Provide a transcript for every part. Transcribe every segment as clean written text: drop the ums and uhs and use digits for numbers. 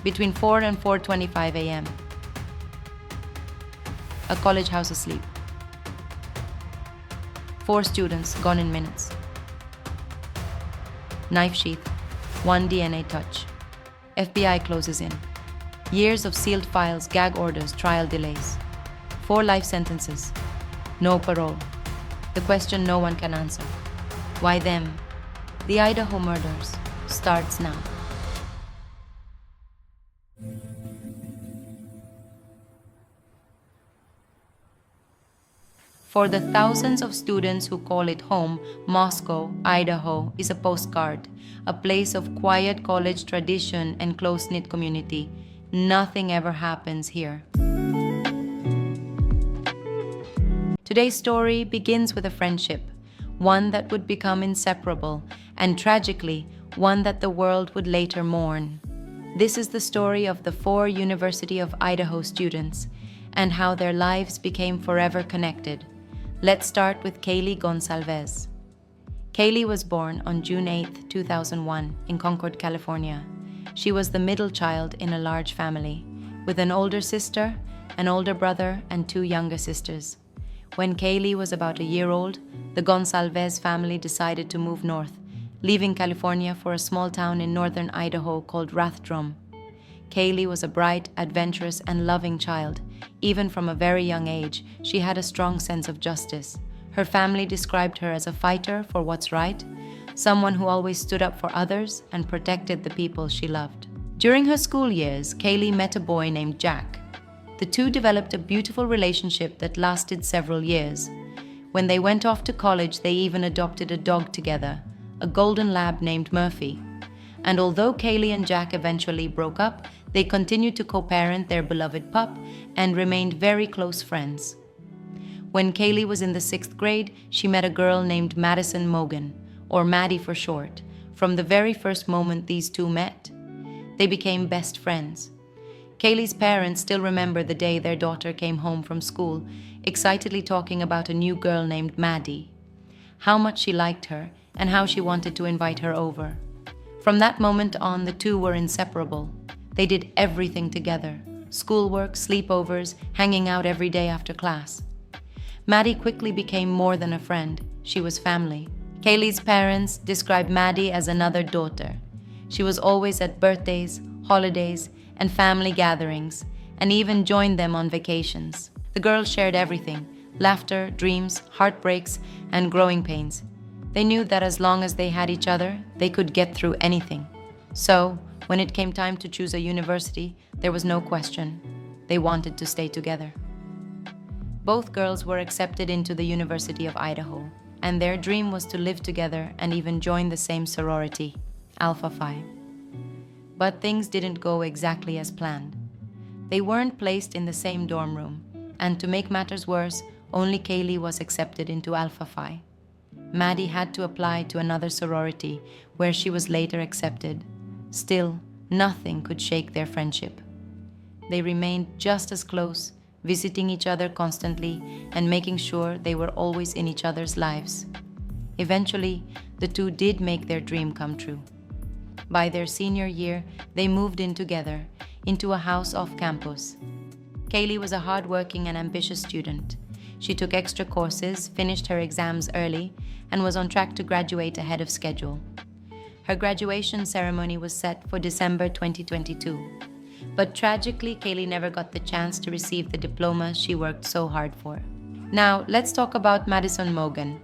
between 4 and 4:25 a.m. A college house asleep. 4 students gone in minutes. Knife sheath, 1 DNA touch. FBI closes in. Years of sealed files, gag orders, trial delays. 4 life sentences. No parole. The question no one can answer. Why them? The Idaho murders starts now. For the thousands of students who call it home, Moscow, Idaho is a postcard, a place of quiet college tradition and close-knit community. Nothing ever happens here. Today's story begins with a friendship, one that would become inseparable, and tragically, one that the world would later mourn. This is the story of the 4 University of Idaho students and how their lives became forever connected. Let's start with Kaylee Goncalves. Kaylee was born on June 8, 2001, in Concord, California. She was the middle child in a large family, with an older sister, an older brother, and 2 younger sisters. When Kaylee was about a year old, the Goncalves family decided to move north, leaving California for a small town in northern Idaho called Rathdrum. Kaylee was a bright, adventurous, and loving child. Even from a very young age, she had a strong sense of justice. Her family described her as a fighter for what's right, someone who always stood up for others and protected the people she loved. During her school years, Kaylee met a boy named Jack. The two developed a beautiful relationship that lasted several years. When they went off to college, they even adopted a dog together, a golden lab named Murphy. And although Kaylee and Jack eventually broke up, they continued to co-parent their beloved pup and remained very close friends. When Kaylee was in the 6th grade, she met a girl named Madison Mogen, or Maddie for short. From the very first moment these two met, they became best friends. Kaylee's parents still remember the day their daughter came home from school, excitedly talking about a new girl named Maddie, how much she liked her, and how she wanted to invite her over. From that moment on, the two were inseparable. They did everything together: schoolwork, sleepovers, hanging out every day after class. Maddie quickly became more than a friend. She was family. Kaylee's parents described Maddie as another daughter. She was always at birthdays, holidays, and family gatherings, and even joined them on vacations. The girls shared everything: laughter, dreams, heartbreaks, and growing pains. They knew that as long as they had each other, they could get through anything. So, when it came time to choose a university, there was no question. They wanted to stay together. Both girls were accepted into the University of Idaho, and their dream was to live together and even join the same sorority, Alpha Phi. But things didn't go exactly as planned. They weren't placed in the same dorm room, and to make matters worse, only Kaylee was accepted into Alpha Phi. Maddie had to apply to another sorority, where she was later accepted. Still, nothing could shake their friendship. They remained just as close, visiting each other constantly and making sure they were always in each other's lives. Eventually, the two did make their dream come true. By their senior year, they moved in together, into a house off campus. Kaylee was a hardworking and ambitious student. She took extra courses, finished her exams early, and was on track to graduate ahead of schedule. Her graduation ceremony was set for December 2022. But tragically, Kaylee never got the chance to receive the diploma she worked so hard for. Now, let's talk about Madison Mogen,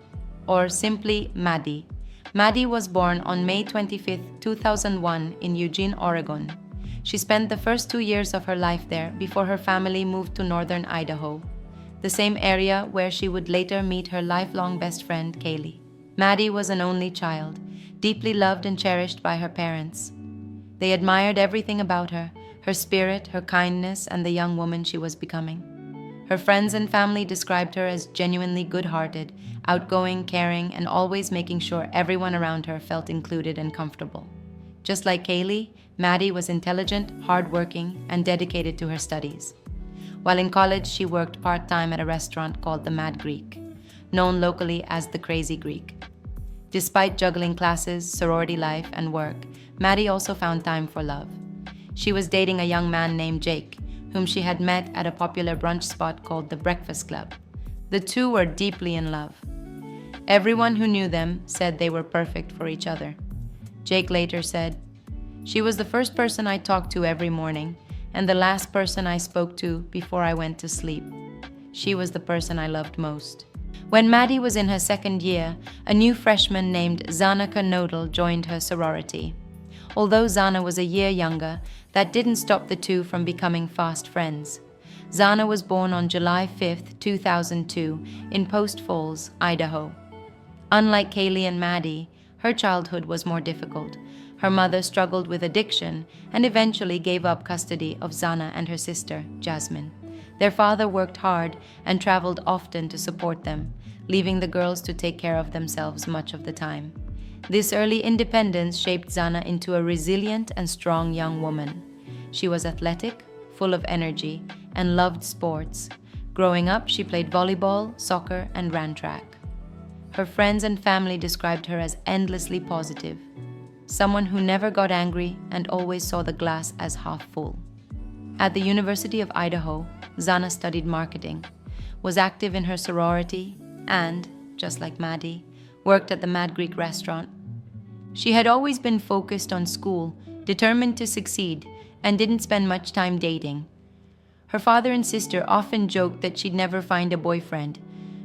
or simply Maddie. Maddie was born on May 25, 2001 in Eugene, Oregon. She spent the first 2 years of her life there before her family moved to northern Idaho, the same area where she would later meet her lifelong best friend, Kaylee. Maddie was an only child, deeply loved and cherished by her parents. They admired everything about her: her spirit, her kindness, and the young woman she was becoming. Her friends and family described her as genuinely good-hearted, outgoing, caring, and always making sure everyone around her felt included and comfortable. Just like Kaylee, Maddie was intelligent, hardworking, and dedicated to her studies. While in college, she worked part-time at a restaurant called the Mad Greek, known locally as the Crazy Greek. Despite juggling classes, sorority life, and work, Maddie also found time for love. She was dating a young man named Jake, whom she had met at a popular brunch spot called the Breakfast Club. The two were deeply in love. Everyone who knew them said they were perfect for each other. Jake later said, "She was the first person I talked to every morning, and the last person I spoke to before I went to sleep. She was the person I loved most." When Maddie was in her second year, a new freshman named Xana Kernodle joined her sorority. Although Xana was a year younger, that didn't stop the two from becoming fast friends. Xana was born on July 5, 2002, in Post Falls, Idaho. Unlike Kaylee and Maddie, her childhood was more difficult. Her mother struggled with addiction and eventually gave up custody of Xana and her sister, Jasmine. Their father worked hard and traveled often to support them, leaving the girls to take care of themselves much of the time. This early independence shaped Xana into a resilient and strong young woman. She was athletic, full of energy, and loved sports. Growing up, she played volleyball, soccer, and ran track. Her friends and family described her as endlessly positive, someone who never got angry and always saw the glass as half full. At the University of Idaho, Xana studied marketing, was active in her sorority, and, just like Maddie, worked at the Mad Greek restaurant. She had always been focused on school, determined to succeed, and didn't spend much time dating. Her father and sister often joked that she'd never find a boyfriend,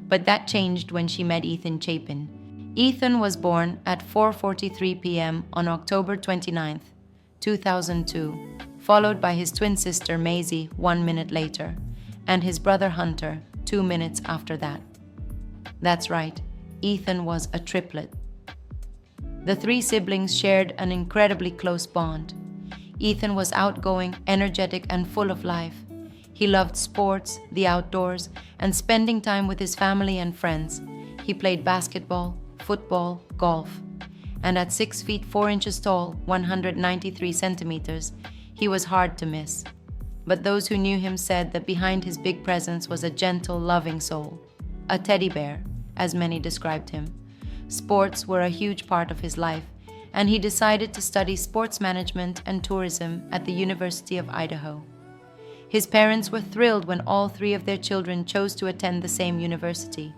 but that changed when she met Ethan Chapin. Ethan was born at 4:43 p.m. on October 29, 2002, followed by his twin sister Maisie 1 minute later, and his brother Hunter 2 minutes after that. That's right, Ethan was a triplet. The three siblings shared an incredibly close bond. Ethan was outgoing, energetic, and full of life. He loved sports, the outdoors, and spending time with his family and friends. He played basketball, football, golf. And at 6 feet 4 inches tall, 193 centimeters, he was hard to miss. But those who knew him said that behind his big presence was a gentle, loving soul. A teddy bear, as many described him. Sports were a huge part of his life, and he decided to study sports management and tourism at the University of Idaho. His parents were thrilled when all three of their children chose to attend the same university,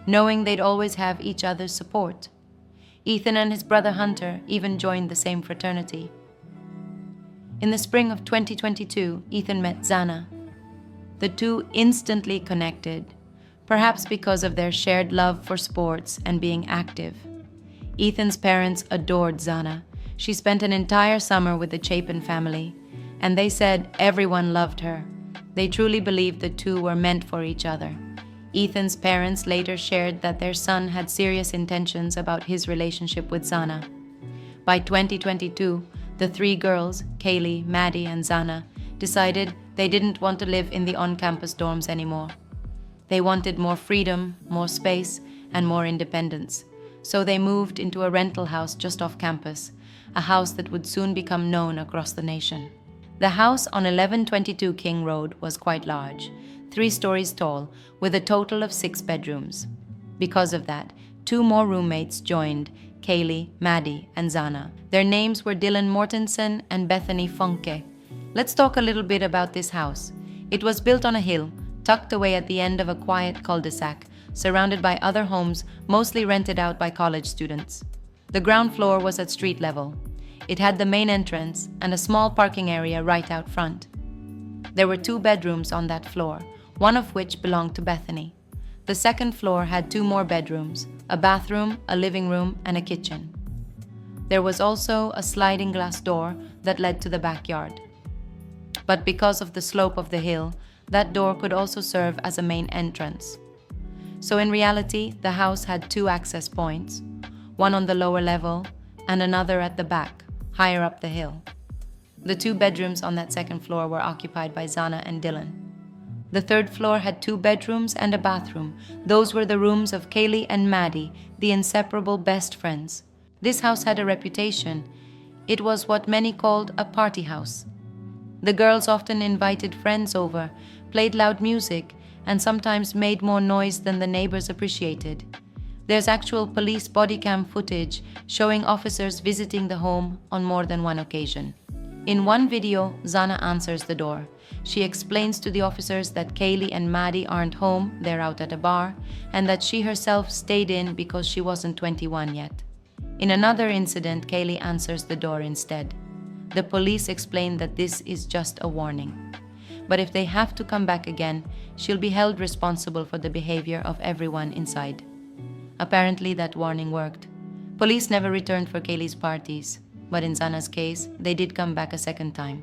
knowing they'd always have each other's support. Ethan and his brother Hunter even joined the same fraternity. In the spring of 2022, Ethan met Xana. The two instantly connected, perhaps because of their shared love for sports and being active. Ethan's parents adored Xana. She spent an entire summer with the Chapin family, and they said everyone loved her. They truly believed the two were meant for each other. Ethan's parents later shared that their son had serious intentions about his relationship with Xana. By 2022, the three girls, Kaylee, Maddie, and Xana, decided they didn't want to live in the on-campus dorms anymore. They wanted more freedom, more space, and more independence. So they moved into a rental house just off campus, a house that would soon become known across the nation. The house on 1122 King Road was quite large, 3 stories tall, with a total of 6 bedrooms. Because of that, 2 more roommates joined, Kaylee, Maddie, and Xana. Their names were Dylan Mortensen and Bethany Funke. Let's talk a little bit about this house. It was built on a hill, tucked away at the end of a quiet cul-de-sac, surrounded by other homes mostly rented out by college students. The ground floor was at street level. It had the main entrance and a small parking area right out front. There were 2 bedrooms on that floor, one of which belonged to Bethany. The second floor had 2 more bedrooms, a bathroom, a living room, and a kitchen. There was also a sliding glass door that led to the backyard. But because of the slope of the hill, that door could also serve as a main entrance. So in reality, the house had 2 access points, one on the lower level and another at the back, higher up the hill. The 2 bedrooms on that second floor were occupied by Xana and Dylan. The third floor had 2 bedrooms and a bathroom. Those were the rooms of Kaylee and Maddie, the inseparable best friends. This house had a reputation. It was what many called a party house. The girls often invited friends over, played loud music, and sometimes made more noise than the neighbors appreciated. There's actual police body cam footage showing officers visiting the home on more than one occasion. In one video, Xana answers the door. She explains to the officers that Kaylee and Maddie aren't home, they're out at a bar, and that she herself stayed in because she wasn't 21 yet. In another incident, Kaylee answers the door instead. The police explain that this is just a warning. But if they have to come back again, she'll be held responsible for the behavior of everyone inside. Apparently, that warning worked. Police never returned for Kaylee's parties, but in Xana's case, they did come back a second time.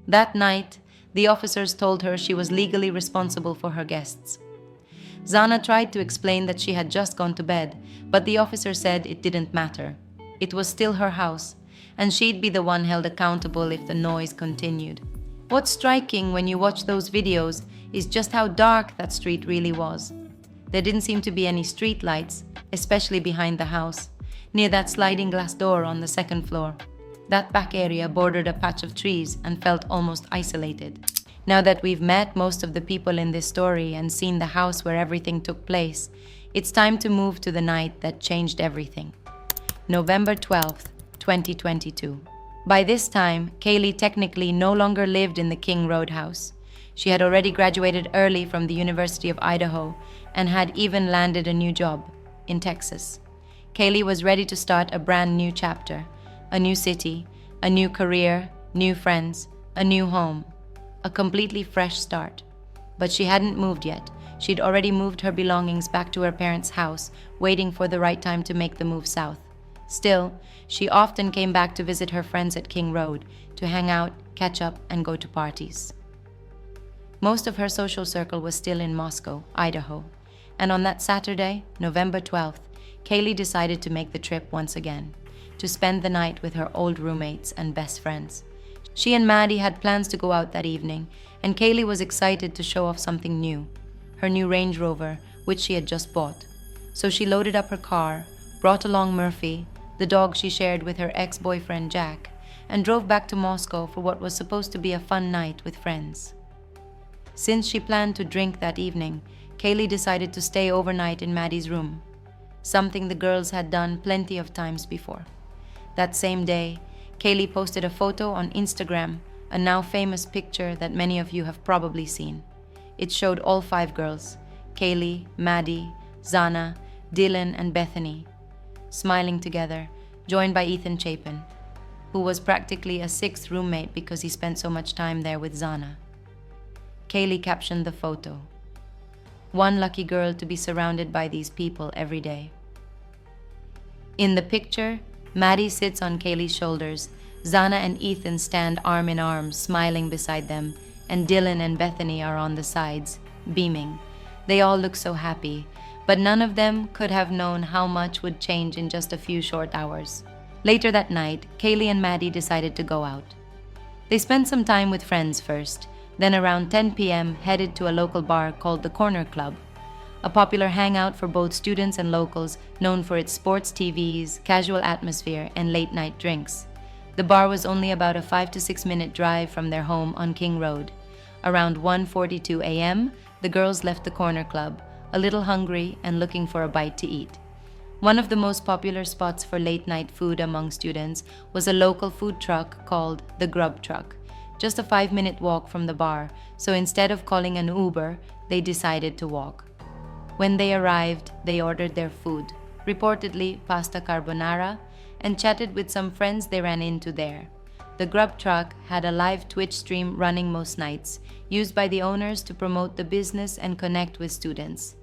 That night, the officers told her she was legally responsible for her guests. Xana tried to explain that she had just gone to bed, but the officer said it didn't matter. It was still her house, and she'd be the one held accountable if the noise continued. What's striking when you watch those videos is just how dark that street really was. There didn't seem to be any street lights, especially behind the house, near that sliding glass door on the second floor. That back area bordered a patch of trees and felt almost isolated. Now that we've met most of the people in this story and seen the house where everything took place, it's time to move to the night that changed everything. November 12th, 2022. By this time, Kaylee technically no longer lived in the King Road house. She had already graduated early from the University of Idaho and had even landed a new job in Texas. Kaylee was ready to start a brand new chapter, a new city, a new career, new friends, a new home, a completely fresh start. But she hadn't moved yet. She'd already moved her belongings back to her parents' house, waiting for the right time to make the move south. Still, she often came back to visit her friends at King Road, to hang out, catch up, and go to parties. Most of her social circle was still in Moscow, Idaho, and on that Saturday, November 12th, Kaylee decided to make the trip once again, to spend the night with her old roommates and best friends. She and Maddie had plans to go out that evening, and Kaylee was excited to show off something new, her new Range Rover, which she had just bought. So she loaded up her car, brought along Murphy, the dog she shared with her ex-boyfriend Jack, and drove back to Moscow for what was supposed to be a fun night with friends. Since she planned to drink that evening, Kaylee decided to stay overnight in Maddie's room, something the girls had done plenty of times before. That same day, Kaylee posted a photo on Instagram, a now famous picture that many of you have probably seen. It showed all 5 girls, Kaylee, Maddie, Xana, Dylan, and Bethany, smiling together, joined by Ethan Chapin, who was practically a 6th roommate because he spent so much time there with Xana. Kaylee captioned the photo, "One lucky girl to be surrounded by these people every day." In the picture, Maddie sits on Kaylee's shoulders, Xana and Ethan stand arm in arm, smiling beside them, and Dylan and Bethany are on the sides, beaming. They all look so happy, but none of them could have known how much would change in just a few short hours. Later that night, Kaylee and Maddie decided to go out. They spent some time with friends first, then around 10 p.m. headed to a local bar called the Corner Club, a popular hangout for both students and locals known for its sports TVs, casual atmosphere, and late-night drinks. The bar was only about a 5 to 6 minute drive from their home on King Road. Around 1:42 a.m., the girls left the Corner Club, a little hungry and looking for a bite to eat. One of the most popular spots for late-night food among students was a local food truck called the Grub Truck, just a 5-minute walk from the bar, so instead of calling an Uber, they decided to walk. When they arrived, they ordered their food, reportedly pasta carbonara, and chatted with some friends they ran into there. The Grub Truck had a live Twitch stream running most nights, used by the owners to promote the business and connect with students.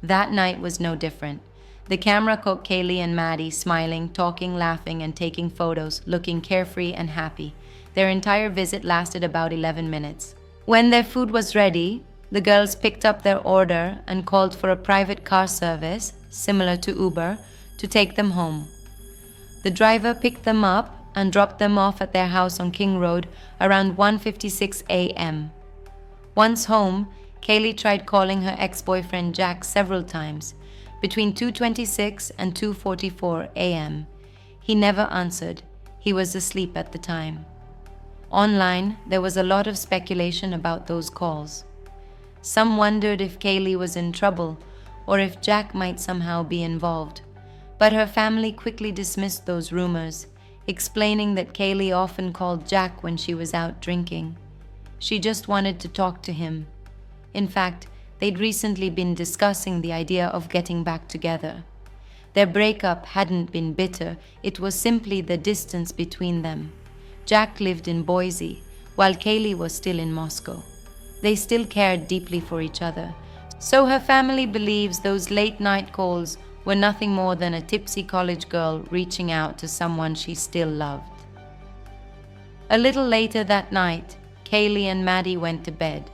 That night was no different. The camera caught Kaylee and Maddie smiling, talking, laughing, and taking photos, looking carefree and happy. Their entire visit lasted about 11 minutes. When their food was ready, the girls picked up their order and called for a private car service, similar to Uber, to take them home. The driver picked them up and dropped them off at their house on King Road around 1:56 a.m. Once home, Kaylee tried calling her ex-boyfriend Jack several times, between 2:26 and 2:44 a.m. He never answered. He was asleep at the time. Online, there was a lot of speculation about those calls. Some wondered if Kaylee was in trouble or if Jack might somehow be involved. But her family quickly dismissed those rumors. explaining that Kaylee often called Jack when she was out drinking. She just wanted to talk to him. In fact, they'd recently been discussing the idea of getting back together. Their breakup hadn't been bitter, it was simply the distance between them. Jack lived in Boise, while Kaylee was still in Moscow. They still cared deeply for each other, so her family believes those late-night calls were nothing more than a tipsy college girl reaching out to someone she still loved. A little later that night, Kaylee and Maddie went to bed,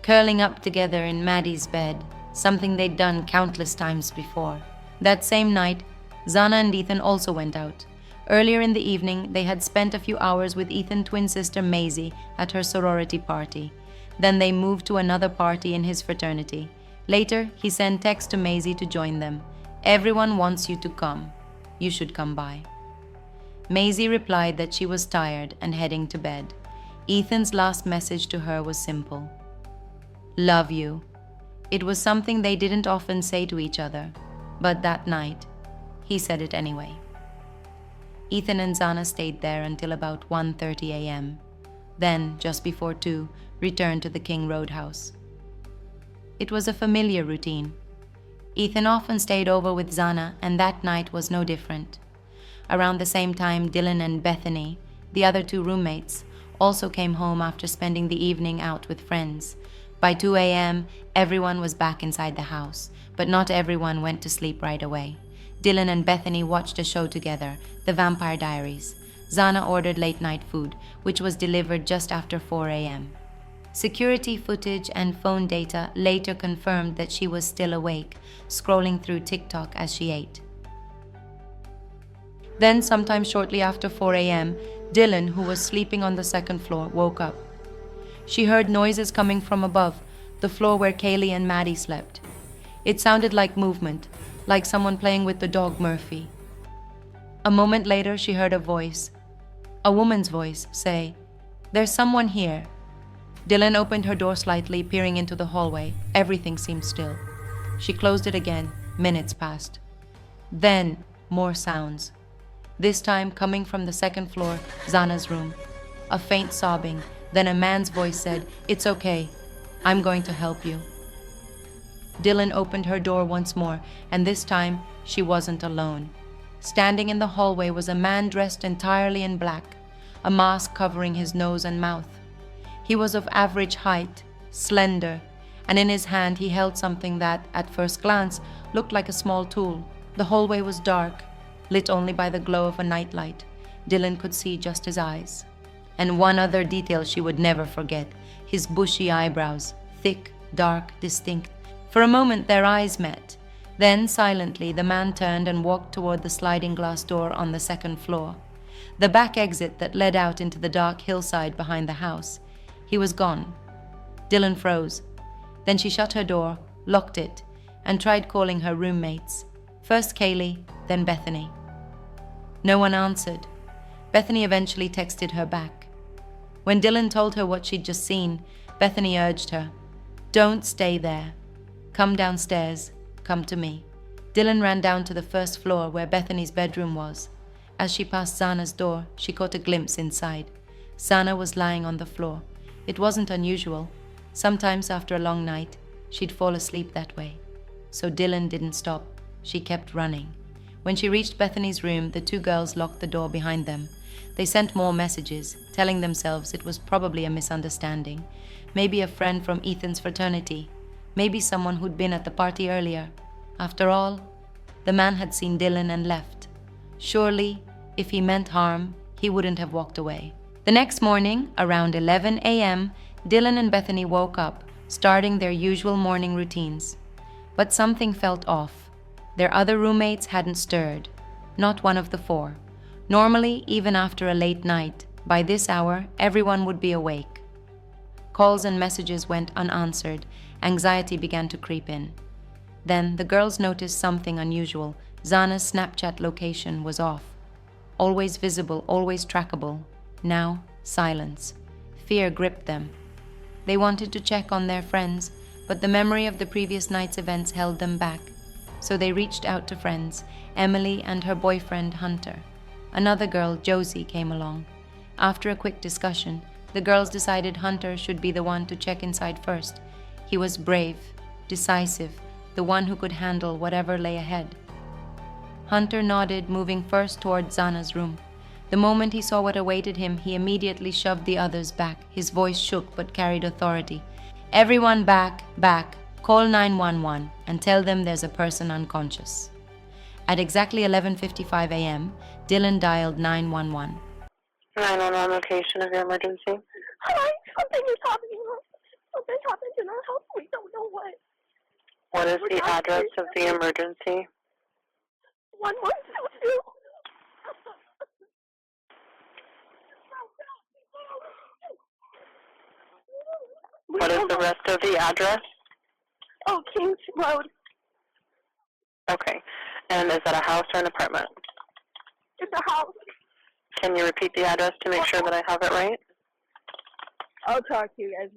curling up together in Maddie's bed, something they'd done countless times before. That same night, Xana and Ethan also went out. Earlier in the evening, they had spent a few hours with Ethan's twin sister Maisie at her sorority party. Then they moved to another party in his fraternity. Later, he sent text to Maisie to join them. "Everyone wants you to come. You should come by." Maisie replied that she was tired and heading to bed. Ethan's last message to her was simple: "Love you." It was something they didn't often say to each other, but that night, he said it anyway. Ethan and Xana stayed there until about 1:30 a.m. Then, just before 2, returned to the King Roadhouse. It was a familiar routine. Ethan often stayed over with Xana, and that night was no different. Around the same time, Dylan and Bethany, the other 2 roommates, also came home after spending the evening out with friends. By 2 a.m., everyone was back inside the house, but not everyone went to sleep right away. Dylan and Bethany watched a show together, The Vampire Diaries. Xana ordered late-night food, which was delivered just after 4 a.m. Security footage and phone data later confirmed that she was still awake, scrolling through TikTok as she ate. Then, sometime shortly after 4 a.m., Dylan, who was sleeping on the second floor, woke up. She heard noises coming from above, the floor where Kaylee and Maddie slept. It sounded like movement, like someone playing with the dog Murphy. A moment later, she heard a voice, a woman's voice, say, "There's someone here." Dylan opened her door slightly, peering into the hallway. Everything seemed still. She closed it again. Minutes passed. Then, more sounds. This time coming from the second floor, Xana's room. A faint sobbing. Then a man's voice said, "It's okay. I'm going to help you." Dylan opened her door once more, and this time she wasn't alone. Standing in the hallway was a man dressed entirely in black, a mask covering his nose and mouth. He was of average height, slender, and in his hand he held something that, at first glance, looked like a small tool. The hallway was dark, lit only by the glow of a nightlight. Dylan could see just his eyes. And one other detail she would never forget, his bushy eyebrows, thick, dark, distinct. For a moment their eyes met. Then, silently, the man turned and walked toward the sliding glass door on the second floor, the back exit that led out into the dark hillside behind the house. He was gone. Dylan froze. Then she shut her door, locked it, and tried calling her roommates. First Kaylee, then Bethany. No one answered. Bethany eventually texted her back. When Dylan told her what she'd just seen, Bethany urged her, "Don't stay there. Come downstairs. Come to me." Dylan ran down to the first floor where Bethany's bedroom was. As she passed Xana's door, she caught a glimpse inside. Xana was lying on the floor. It wasn't unusual. Sometimes after a long night, she'd fall asleep that way. So Dylan didn't stop. She kept running. When she reached Bethany's room, the 2 girls locked the door behind them. They sent more messages, telling themselves it was probably a misunderstanding. Maybe a friend from Ethan's fraternity. Maybe someone who'd been at the party earlier. After all, the man had seen Dylan and left. Surely, if he meant harm, he wouldn't have walked away. The next morning, around 11 a.m., Dylan and Bethany woke up, starting their usual morning routines. But something felt off. Their other roommates hadn't stirred. Not one of the 4. Normally, even after a late night, by this hour, everyone would be awake. Calls and messages went unanswered. Anxiety began to creep in. Then the girls noticed something unusual. Xana's Snapchat location was off. Always visible, always trackable. Now, silence. Fear gripped them. They wanted to check on their friends, but the memory of the previous night's events held them back. So they reached out to friends, Emily and her boyfriend Hunter. Another girl, Josie, came along. After a quick discussion, the girls decided Hunter should be the one to check inside first. He was brave, decisive, the one who could handle whatever lay ahead. Hunter nodded, moving first toward Xana's room. The moment he saw what awaited him, he immediately shoved the others back. His voice shook but carried authority. "Everyone back, back. Call 911 and tell them there's a person unconscious." At exactly 11:55 a.m., Dylan dialed 911. 911 location of your emergency. Hi, something is happening. Something happened in our house. We don't know what. What is the address of the emergency? 1122. What is the rest of the address? Oh, Kings Road. Okay. And is that a house or an apartment? It's a house. Can you repeat the address to make sure that I have it right? I'll talk to you guys.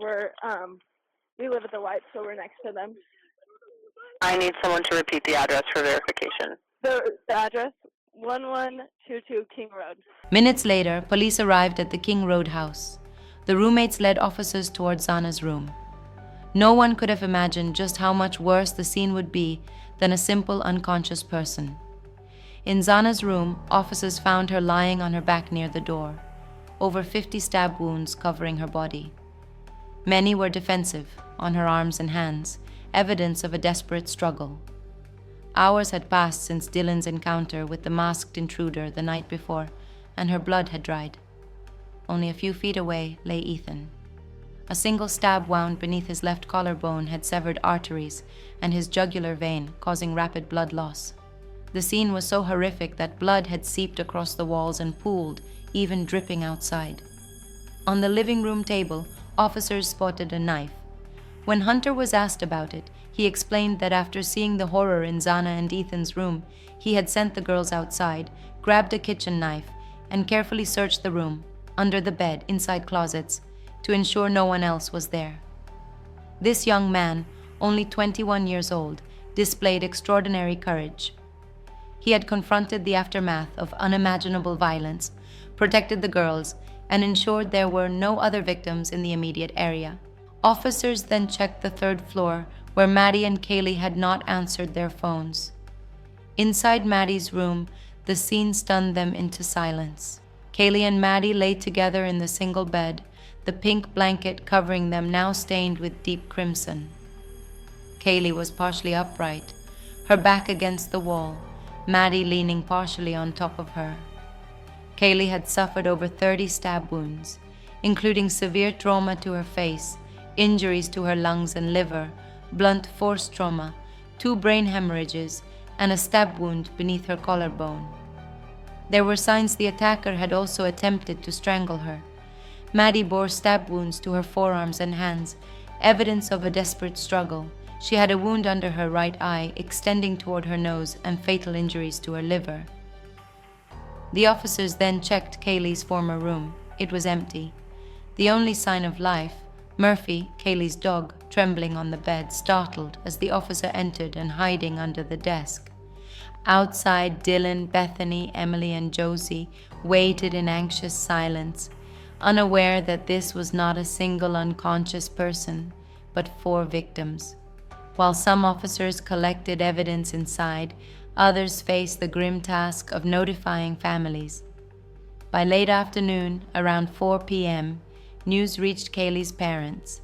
We live at the White, so we're next to them. I need someone to repeat the address for verification. The address, 1122 King Road. Minutes later, police arrived at the King Road house. The roommates led officers towards Xana's room. No one could have imagined just how much worse the scene would be than a simple unconscious person. In Xana's room, officers found her lying on her back near the door, over 50 stab wounds covering her body. Many were defensive, on her arms and hands, evidence of a desperate struggle. Hours had passed since Dylan's encounter with the masked intruder the night before, and her blood had dried. Only a few feet away lay Ethan. A single stab wound beneath his left collarbone had severed arteries and his jugular vein, causing rapid blood loss. The scene was so horrific that blood had seeped across the walls and pooled, even dripping outside. On the living room table, officers spotted a knife. When Hunter was asked about it, he explained that after seeing the horror in Xana and Ethan's room, he had sent the girls outside, grabbed a kitchen knife, and carefully searched the room, under the bed, inside closets, to ensure no one else was there. This young man, only 21 years old, displayed extraordinary courage. He had confronted the aftermath of unimaginable violence, protected the girls, and ensured there were no other victims in the immediate area. Officers then checked the third floor, where Maddie and Kaylee had not answered their phones. Inside Maddie's room, the scene stunned them into silence. Kaylee and Maddie lay together in the single bed, the pink blanket covering them now stained with deep crimson. Kaylee was partially upright, her back against the wall, Maddie leaning partially on top of her. Kaylee had suffered over 30 stab wounds, including severe trauma to her face, injuries to her lungs and liver, blunt force trauma, 2 brain hemorrhages, and a stab wound beneath her collarbone. There were signs the attacker had also attempted to strangle her. Maddie bore stab wounds to her forearms and hands, evidence of a desperate struggle. She had a wound under her right eye, extending toward her nose, and fatal injuries to her liver. The officers then checked Kaylee's former room. It was empty. The only sign of life, Murphy, Kaylee's dog, trembling on the bed, startled as the officer entered and hiding under the desk. Outside, Dylan, Bethany, Emily, and Josie waited in anxious silence, unaware that this was not a single unconscious person, but 4 victims. While some officers collected evidence inside, others faced the grim task of notifying families. By late afternoon, around 4 p.m., news reached Kaylee's parents.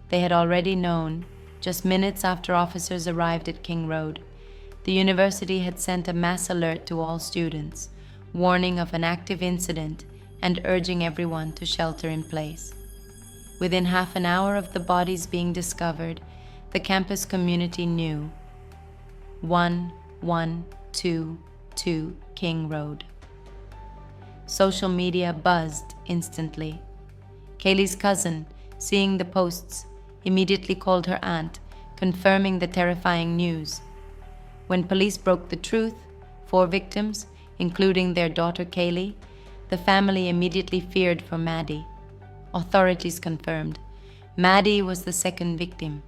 They had already known, just minutes after officers arrived at King Road. The university had sent a mass alert to all students, warning of an active incident and urging everyone to shelter in place. Within half an hour of the bodies being discovered, the campus community knew. 1122 King Road. Social media buzzed instantly. Kaylee's cousin, seeing the posts, immediately called her aunt, confirming the terrifying news. When police broke the truth, 4 victims, including their daughter Kaylee, the family immediately feared for Maddie. Authorities confirmed Maddie was the second victim.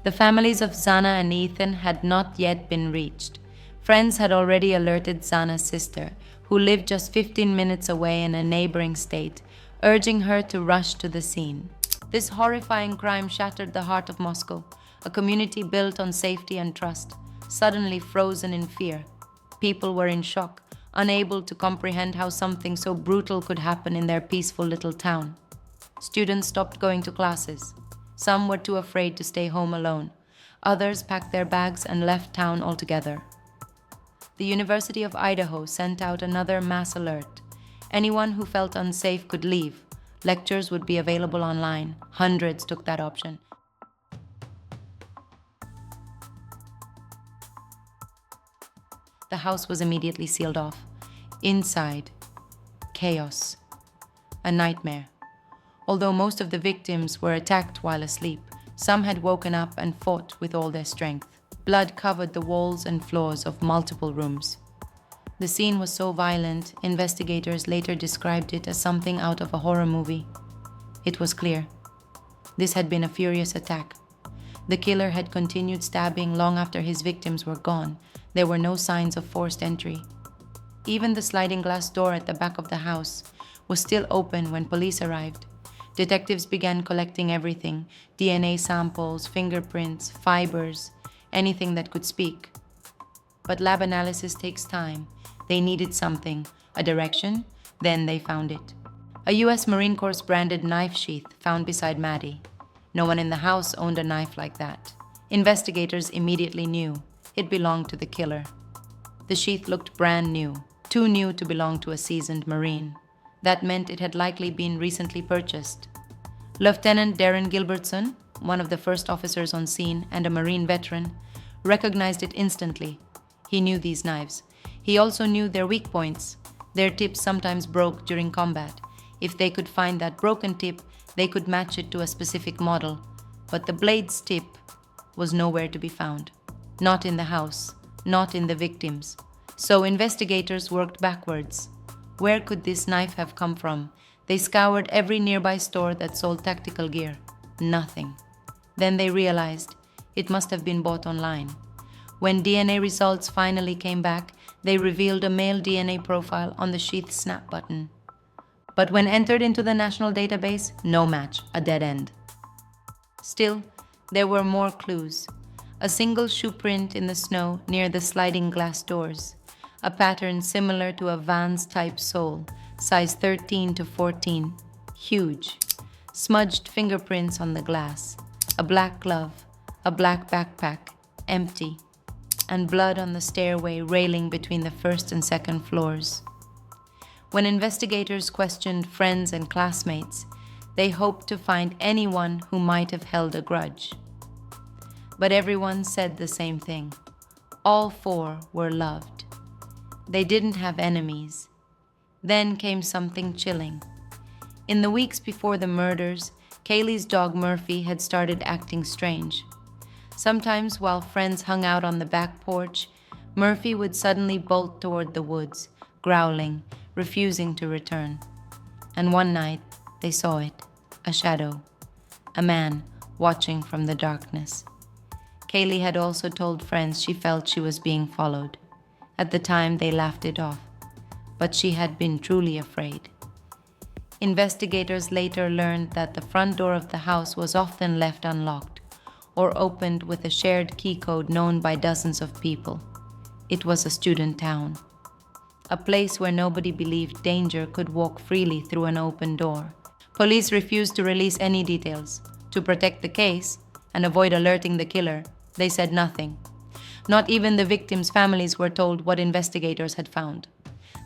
The families of Xana and Ethan had not yet been reached. Friends had already alerted Xana's sister, who who lived just 15 minutes away in a neighboring state, urging her to rush to the scene. This horrifying crime shattered the heart of Moscow, a community built on safety and trust, suddenly frozen in fear. People were in shock, unable to comprehend how something so brutal could happen in their peaceful little town. Students stopped going to classes. Some were too afraid to stay home alone. Others packed their bags and left town altogether. The University of Idaho sent out another mass alert. Anyone who felt unsafe could leave. Lectures would be available online. Hundreds took that option. The house was immediately sealed off. Inside, chaos. A nightmare. Although most of the victims were attacked while asleep, some had woken up and fought with all their strength. Blood covered the walls and floors of multiple rooms. The scene was so violent, investigators later described it as something out of a horror movie. It was clear. This had been a furious attack. The killer had continued stabbing long after his victims were gone. There were no signs of forced entry. Even the sliding glass door at the back of the house was still open when police arrived. Detectives began collecting everything: DNA samples, fingerprints, fibers, anything that could speak. But lab analysis takes time. They needed something, a direction, then they found it. A U.S. Marine Corps branded knife sheath found beside Maddie. No one in the house owned a knife like that. Investigators immediately knew it belonged to the killer. The sheath looked brand new, too new to belong to a seasoned Marine. That meant it had likely been recently purchased. Lieutenant Darren Gilbertson, one of the first officers on scene and a Marine veteran, recognized it instantly. He knew these knives. He also knew their weak points. Their tips sometimes broke during combat. If they could find that broken tip, they could match it to a specific model. But the blade's tip was nowhere to be found. Not in the house, not in the victims. So investigators worked backwards. Where could this knife have come from? They scoured every nearby store that sold tactical gear. Nothing. Then they realized it must have been bought online. When DNA results finally came back, they revealed a male DNA profile on the sheath snap button. But when entered into the national database, no match, a dead end. Still, there were more clues. A single shoe print in the snow near the sliding glass doors. A pattern similar to a Vans-type sole, size 13 to 14, huge. Smudged fingerprints on the glass. A black glove, a black backpack, empty. And blood on the stairway railing between the first and second floors. When investigators questioned friends and classmates, they hoped to find anyone who might have held a grudge. But everyone said the same thing. All four were loved. They didn't have enemies. Then came something chilling. In the weeks before the murders, Kaylee's dog Murphy had started acting strange. Sometimes while friends hung out on the back porch, Murphy would suddenly bolt toward the woods, growling, refusing to return. And one night, they saw it, a shadow, a man watching from the darkness. Kaylee had also told friends she felt she was being followed. At the time, they laughed it off, but she had been truly afraid. Investigators later learned that the front door of the house was often left unlocked or opened with a shared key code known by dozens of people. It was a student town, a place where nobody believed danger could walk freely through an open door. Police refused to release any details. To protect the case and avoid alerting the killer, they said nothing. Not even the victims' families were told what investigators had found.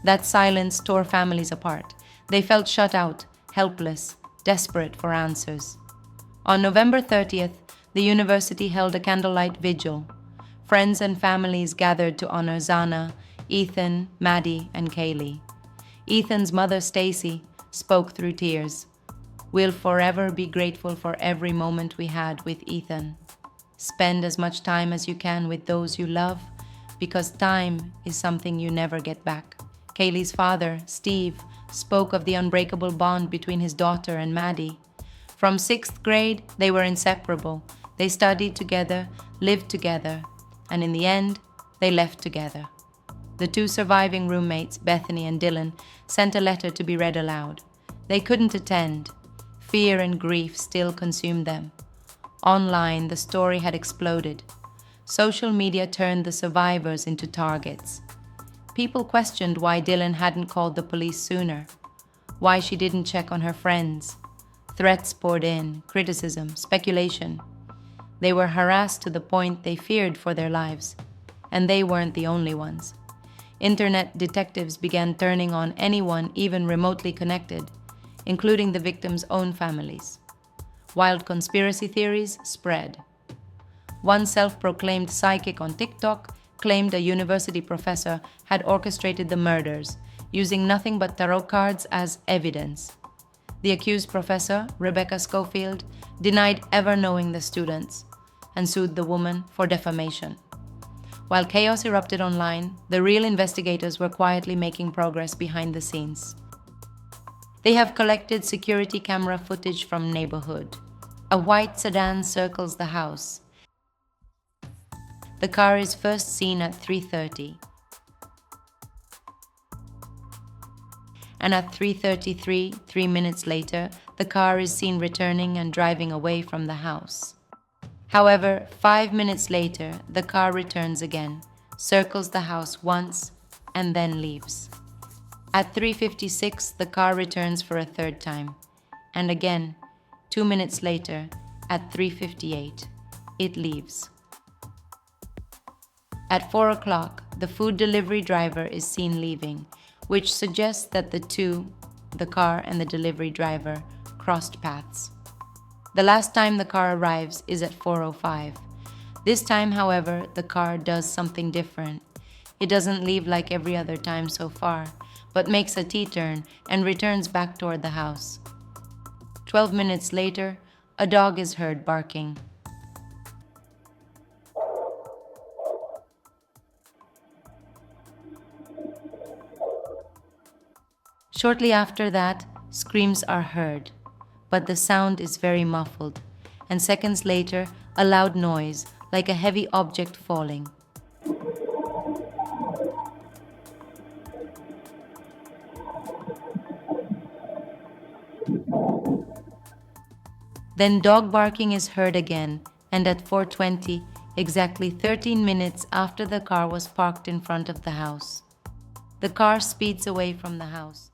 That silence tore families apart. They felt shut out, helpless, desperate for answers. On November 30th, the university held a candlelight vigil. Friends and families gathered to honor Xana, Ethan, Maddie, and Kaylee. Ethan's mother, Stacy, spoke through tears. "We'll forever be grateful for every moment we had with Ethan. Spend as much time as you can with those you love, because time is something you never get back." Kaylee's father, Steve, spoke of the unbreakable bond between his daughter and Maddie. From 6th grade, they were inseparable. They studied together, lived together, and in the end, they left together. The two surviving roommates, Bethany and Dylan, sent a letter to be read aloud. They couldn't attend. Fear and grief still consumed them. Online, the story had exploded. Social media turned the survivors into targets. People questioned why Dylan hadn't called the police sooner, why she didn't check on her friends. Threats poured in, criticism, speculation. They were harassed to the point they feared for their lives. And they weren't the only ones. Internet detectives began turning on anyone even remotely connected, including the victims' own families. Wild conspiracy theories spread. One self-proclaimed psychic on TikTok claimed a university professor had orchestrated the murders, using nothing but tarot cards as evidence. The accused professor, Rebecca Schofield, denied ever knowing the students and sued the woman for defamation. While chaos erupted online, the real investigators were quietly making progress behind the scenes. They have collected security camera footage from neighborhood. A white sedan circles the house. The car is first seen at 3:30. And at 3:33, 3 minutes later, the car is seen returning and driving away from the house. However, 5 minutes later, the car returns again, circles the house once, and then leaves. At 3:56, the car returns for a third time. And again, 2 minutes later, at 3:58, it leaves. At 4 o'clock, the food delivery driver is seen leaving, which suggests that the two, the car and the delivery driver, crossed paths. The last time the car arrives is at 4:05. This time, however, the car does something different. It doesn't leave like every other time so far, but makes a T-turn and returns back toward the house. 12 minutes later, a dog is heard barking. Shortly after that, screams are heard, but the sound is very muffled, and seconds later, a loud noise, like a heavy object falling. Then dog barking is heard again, and at 4:20, exactly 13 minutes after the car was parked in front of the house. The car speeds away from the house.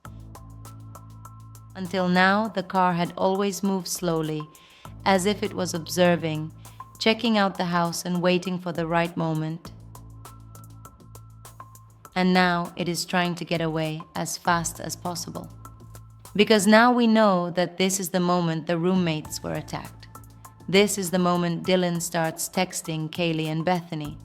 Until now, the car had always moved slowly, as if it was observing, checking out the house and waiting for the right moment. And now it is trying to get away as fast as possible. Because now we know that this is the moment the roommates were attacked. This is the moment Dylan starts texting Kaylee and Bethany.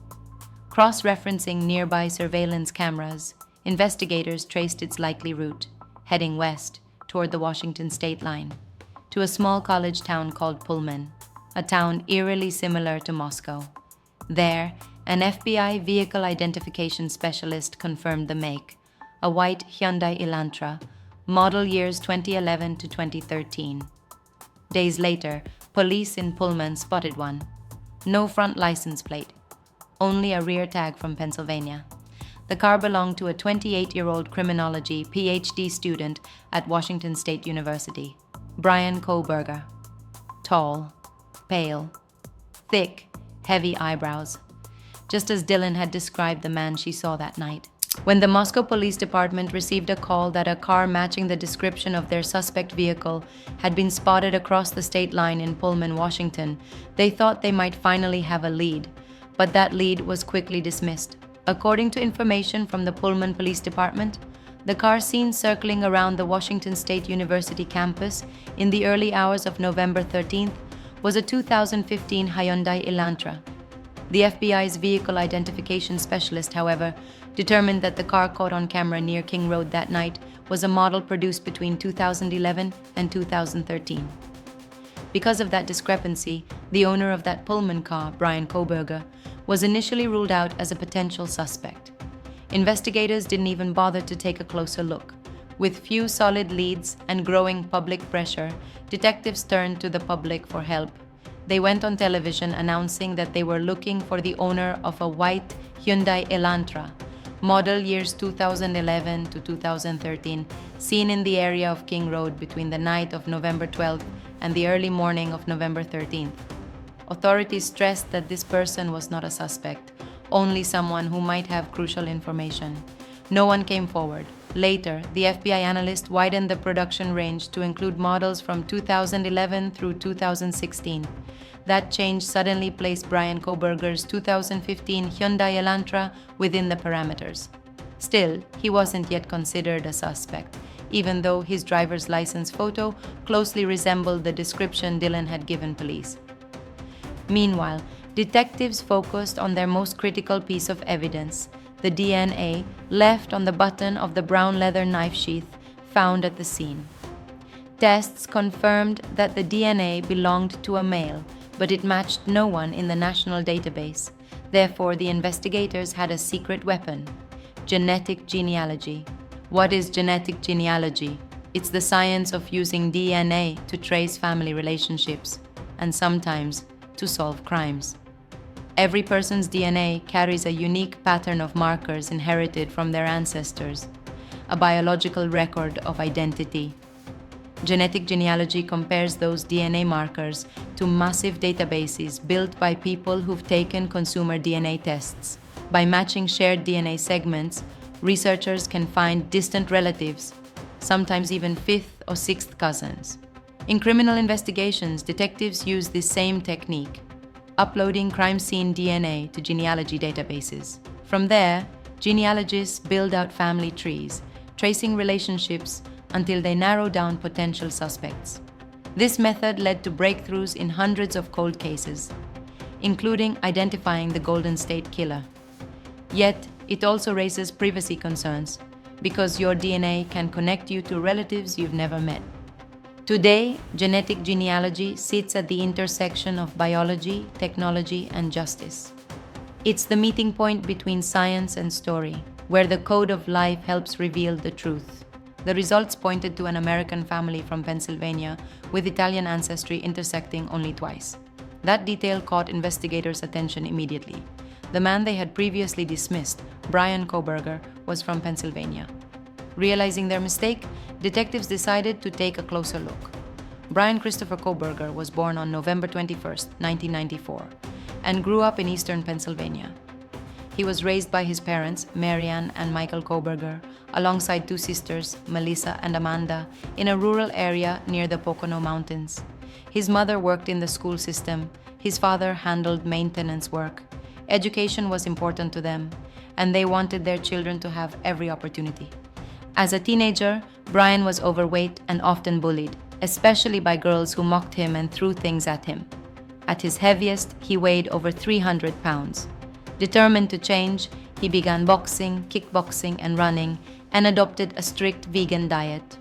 Cross-referencing nearby surveillance cameras, investigators traced its likely route, heading west toward the Washington state line, to a small college town called Pullman, a town eerily similar to Moscow. There, an FBI vehicle identification specialist confirmed the make, a white Hyundai Elantra, model years 2011 to 2013. Days later, police in Pullman spotted one. No front license plate, only a rear tag from Pennsylvania. The car belonged to a 28-year-old criminology PhD student at Washington State University, Bryan Kohberger. Tall, pale, thick, heavy eyebrows, just as Dylan had described the man she saw that night. When the Moscow Police Department received a call that a car matching the description of their suspect vehicle had been spotted across the state line in Pullman, Washington, they thought they might finally have a lead, but that lead was quickly dismissed. According to information from the Pullman Police Department, the car seen circling around the Washington State University campus in the early hours of November 13th was a 2015 Hyundai Elantra. The FBI's vehicle identification specialist, however, determined that the car caught on camera near King Road that night was a model produced between 2011 and 2013. Because of that discrepancy, the owner of that Pullman car, Bryan Kohberger, was initially ruled out as a potential suspect. Investigators didn't even bother to take a closer look. With few solid leads and growing public pressure, detectives turned to the public for help. They went on television announcing that they were looking for the owner of a white Hyundai Elantra, model years 2011 to 2013, seen in the area of King Road between the night of November 12th and the early morning of November 13th. Authorities stressed that this person was not a suspect, only someone who might have crucial information. No one came forward. Later, the FBI analyst widened the production range to include models from 2011 through 2016. That change suddenly placed Bryan Kohberger's 2015 Hyundai Elantra within the parameters. Still, he wasn't yet considered a suspect, even though his driver's license photo closely resembled the description Dylan had given police. Meanwhile, detectives focused on their most critical piece of evidence, the DNA left on the button of the brown leather knife sheath found at the scene. Tests confirmed that the DNA belonged to a male, but it matched no one in the national database. Therefore, the investigators had a secret weapon: genetic genealogy. What is genetic genealogy? It's the science of using DNA to trace family relationships, and sometimes to solve crimes. Every person's DNA carries a unique pattern of markers inherited from their ancestors, a biological record of identity. Genetic genealogy compares those DNA markers to massive databases built by people who've taken consumer DNA tests. By matching shared DNA segments, researchers can find distant relatives, sometimes even fifth or sixth cousins. In criminal investigations, detectives use this same technique, uploading crime scene DNA to genealogy databases. From there, genealogists build out family trees, tracing relationships until they narrow down potential suspects. This method led to breakthroughs in hundreds of cold cases, including identifying the Golden State Killer. Yet, it also raises privacy concerns, because your DNA can connect you to relatives you've never met. Today, genetic genealogy sits at the intersection of biology, technology, and justice. It's the meeting point between science and story, where the code of life helps reveal the truth. The results pointed to an American family from Pennsylvania with Italian ancestry intersecting only twice. That detail caught investigators' attention immediately. The man they had previously dismissed, Bryan Kohberger, was from Pennsylvania. Realizing their mistake, detectives decided to take a closer look. Bryan Christopher Kohberger was born on November 21, 1994, and grew up in eastern Pennsylvania. He was raised by his parents, Marianne and Michael Kohberger, alongside two sisters, Melissa and Amanda, in a rural area near the Pocono Mountains. His mother worked in the school system. His father handled maintenance work. Education was important to them, and they wanted their children to have every opportunity. As a teenager, Bryan was overweight and often bullied, especially by girls who mocked him and threw things at him. At his heaviest, he weighed over 300 pounds. Determined to change, he began boxing, kickboxing, and running, and adopted a strict vegan diet.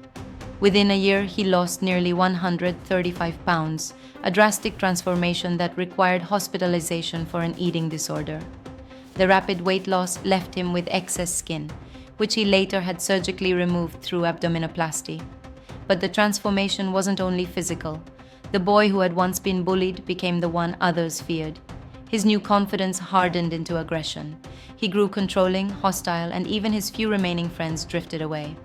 Within a year, he lost nearly 135 pounds, a drastic transformation that required hospitalization for an eating disorder. The rapid weight loss left him with excess skin, which he later had surgically removed through abdominoplasty. But the transformation wasn't only physical. The boy who had once been bullied became the one others feared. His new confidence hardened into aggression. He grew controlling, hostile, and even his few remaining friends drifted away.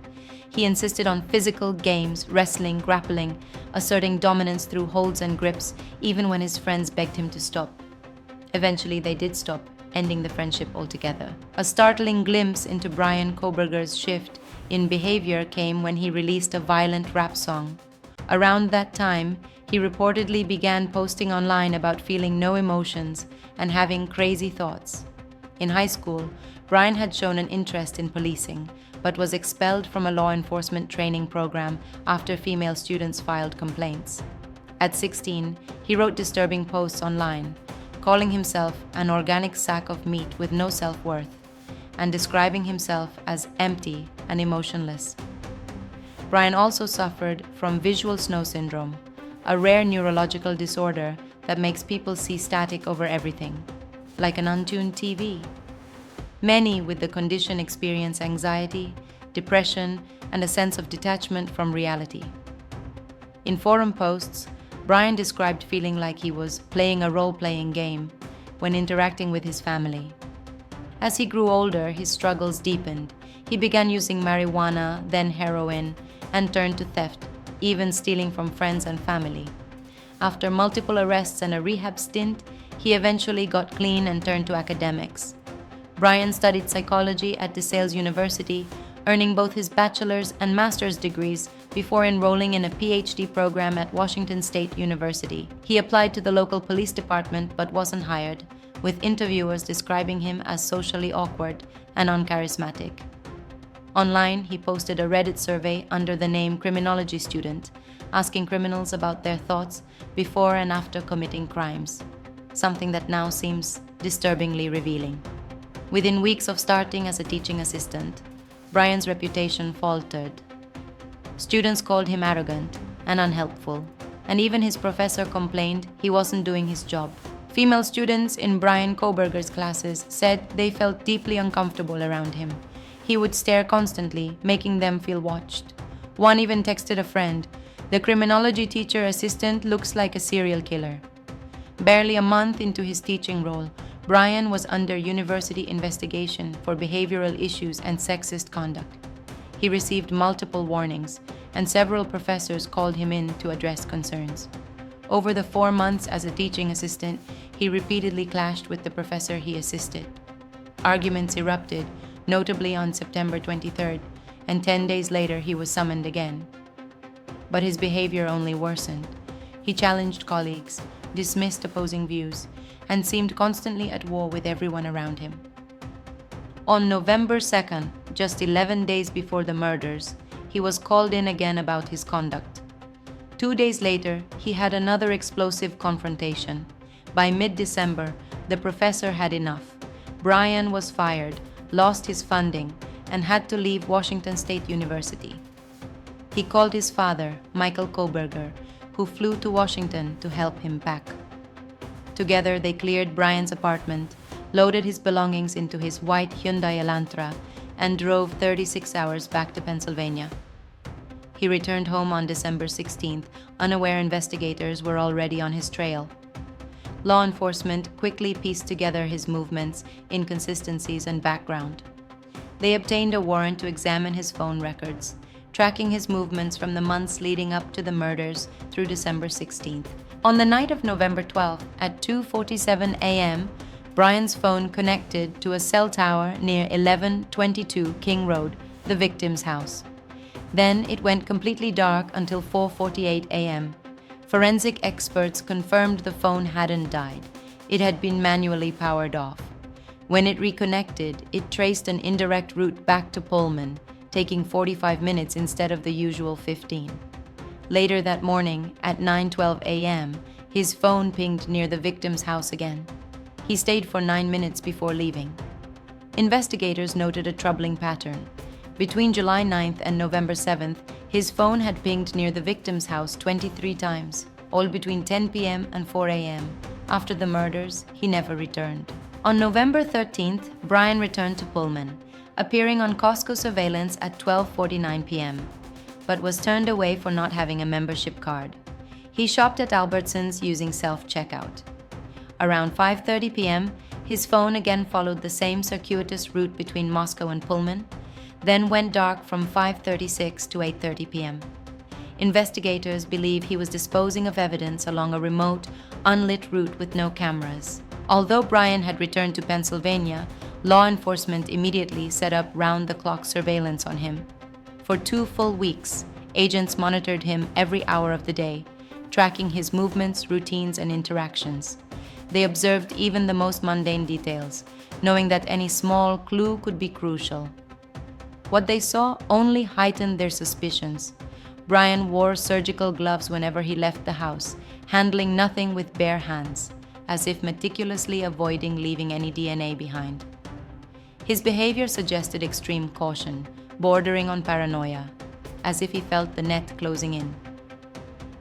He insisted on physical games, wrestling, grappling, asserting dominance through holds and grips, even when his friends begged him to stop. Eventually, they did stop, ending the friendship altogether. A startling glimpse into Bryan Kohberger's shift in behavior came when he released a violent rap song. Around that time, he reportedly began posting online about feeling no emotions and having crazy thoughts. In high school, Bryan had shown an interest in policing, but was expelled from a law enforcement training program after female students filed complaints. At 16, he wrote disturbing posts online, calling himself an organic sack of meat with no self-worth, and describing himself as empty and emotionless. Bryan also suffered from visual snow syndrome, a rare neurological disorder that makes people see static over everything, like an untuned TV. Many with the condition experience anxiety, depression, and a sense of detachment from reality. In forum posts, Bryan described feeling like he was playing a role-playing game when interacting with his family. As he grew older, his struggles deepened. He began using marijuana, then heroin, and turned to theft, even stealing from friends and family. After multiple arrests and a rehab stint, he eventually got clean and turned to academics. Bryan studied psychology at DeSales University, earning both his bachelor's and master's degrees before enrolling in a PhD program at Washington State University. He applied to the local police department but wasn't hired, with interviewers describing him as socially awkward and uncharismatic. Online, he posted a Reddit survey under the name Criminology Student, asking criminals about their thoughts before and after committing crimes, something that now seems disturbingly revealing. Within weeks of starting as a teaching assistant, Bryan's reputation faltered. Students called him arrogant and unhelpful, and even his professor complained he wasn't doing his job. Female students in Bryan Kohberger's classes said they felt deeply uncomfortable around him. He would stare constantly, making them feel watched. One even texted a friend, "The criminology teacher assistant looks like a serial killer." Barely a month into his teaching role, Bryan was under university investigation for behavioral issues and sexist conduct. He received multiple warnings, and several professors called him in to address concerns. Over the 4 months as a teaching assistant, he repeatedly clashed with the professor he assisted. Arguments erupted, notably on September 23rd, and 10 days later he was summoned again. But his behavior only worsened. He challenged colleagues, dismissed opposing views, and seemed constantly at war with everyone around him. On November 2nd, just 11 days before the murders, he was called in again about his conduct. 2 days later, he had another explosive confrontation. By mid-December, the professor had enough. Bryan was fired, lost his funding, and had to leave Washington State University. He called his father, Michael Kohberger, who flew to Washington to help him pack. Together, they cleared Bryan's apartment, loaded his belongings into his white Hyundai Elantra, and drove 36 hours back to Pennsylvania. He returned home on December 16th, unaware investigators were already on his trail. Law enforcement quickly pieced together his movements, inconsistencies, and background. They obtained a warrant to examine his phone records, tracking his movements from the months leading up to the murders through December 16th. On the night of November 12th, at 2:47 a.m., Bryan's phone connected to a cell tower near 1122 King Road, the victim's house. Then it went completely dark until 4:48 a.m. Forensic experts confirmed the phone hadn't died. It had been manually powered off. When it reconnected, it traced an indirect route back to Pullman, taking 45 minutes instead of the usual 15. Later that morning, at 9:12 a.m., his phone pinged near the victim's house again. He stayed for 9 minutes before leaving. Investigators noted a troubling pattern. Between July 9th and November 7th, his phone had pinged near the victim's house 23 times, all between 10 p.m. and 4 a.m. After the murders, he never returned. On November 13th, Bryan returned to Pullman, appearing on Costco surveillance at 12:49 p.m., but was turned away for not having a membership card. He shopped at Albertsons using self-checkout. Around 5:30 p.m., his phone again followed the same circuitous route between Moscow and Pullman, then went dark from 5:36 to 8:30 p.m. Investigators believe he was disposing of evidence along a remote, unlit route with no cameras. Although Bryan had returned to Pennsylvania, law enforcement immediately set up round-the-clock surveillance on him. For 2 full weeks, agents monitored him every hour of the day, tracking his movements, routines, and interactions. They observed even the most mundane details, knowing that any small clue could be crucial. What they saw only heightened their suspicions. Bryan wore surgical gloves whenever he left the house, handling nothing with bare hands, as if meticulously avoiding leaving any DNA behind. His behavior suggested extreme caution, bordering on paranoia, as if he felt the net closing in.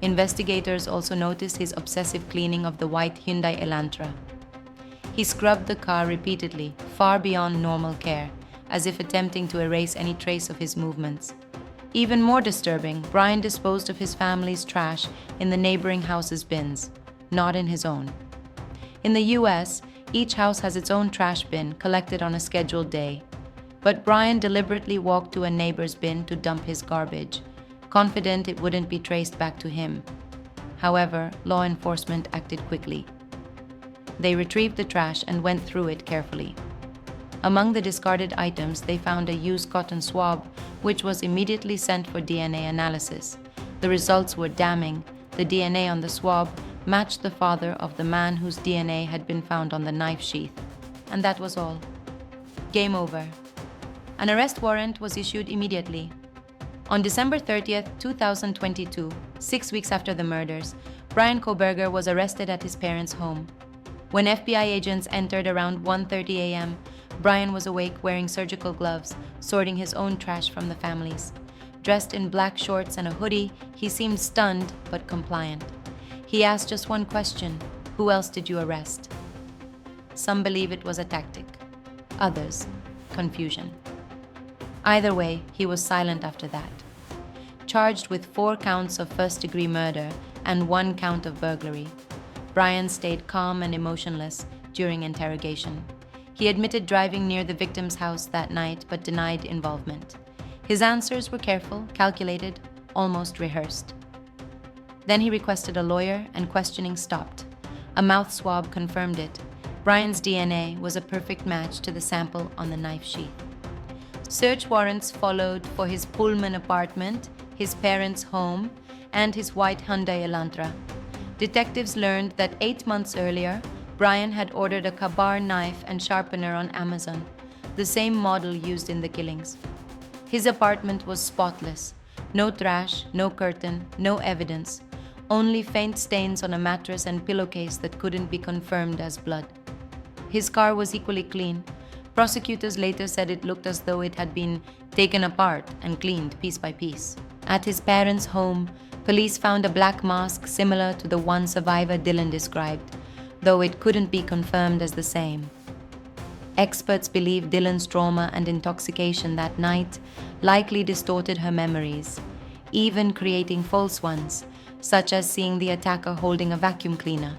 Investigators also noticed his obsessive cleaning of the white Hyundai Elantra. He scrubbed the car repeatedly, far beyond normal care, as if attempting to erase any trace of his movements. Even more disturbing, Bryan disposed of his family's trash in the neighboring house's bins, not in his own. In the US, Each house has its own trash bin collected on a scheduled day. But Bryan deliberately walked to a neighbor's bin to dump his garbage, confident it wouldn't be traced back to him. However, law enforcement acted quickly. They retrieved the trash and went through it carefully. Among the discarded items, they found a used cotton swab, which was immediately sent for DNA analysis. The results were damning. The DNA on the swab matched the father of the man whose DNA had been found on the knife sheath. And that was all. Game over. An arrest warrant was issued immediately. On December 30th, 2022, 6 weeks after the murders, Bryan Kohberger was arrested at his parents' home. When FBI agents entered around 1:30 a.m., Bryan was awake wearing surgical gloves, sorting his own trash from the family's. Dressed in black shorts and a hoodie, he seemed stunned but compliant. He asked just one question: "Who else did you arrest?" Some believe it was a tactic. Others, confusion. Either way, he was silent after that. Charged with 4 counts of first-degree murder and 1 count of burglary, Bryan stayed calm and emotionless during interrogation. He admitted driving near the victim's house that night but denied involvement. His answers were careful, calculated, almost rehearsed. Then he requested a lawyer and questioning stopped. A mouth swab confirmed it. Bryan's DNA was a perfect match to the sample on the knife sheath. Search warrants followed for his Pullman apartment, his parents' home, and his white Hyundai Elantra. Detectives learned that 8 months earlier, Bryan had ordered a Ka-Bar knife and sharpener on Amazon, the same model used in the killings. His apartment was spotless. No trash, no curtain, no evidence. Only faint stains on a mattress and pillowcase that couldn't be confirmed as blood. His car was equally clean. Prosecutors later said it looked as though it had been taken apart and cleaned piece by piece. At his parents' home, police found a black mask similar to the one survivor Dylan described, though it couldn't be confirmed as the same. Experts believe Dylan's trauma and intoxication that night likely distorted her memories, even creating false ones, such as seeing the attacker holding a vacuum cleaner.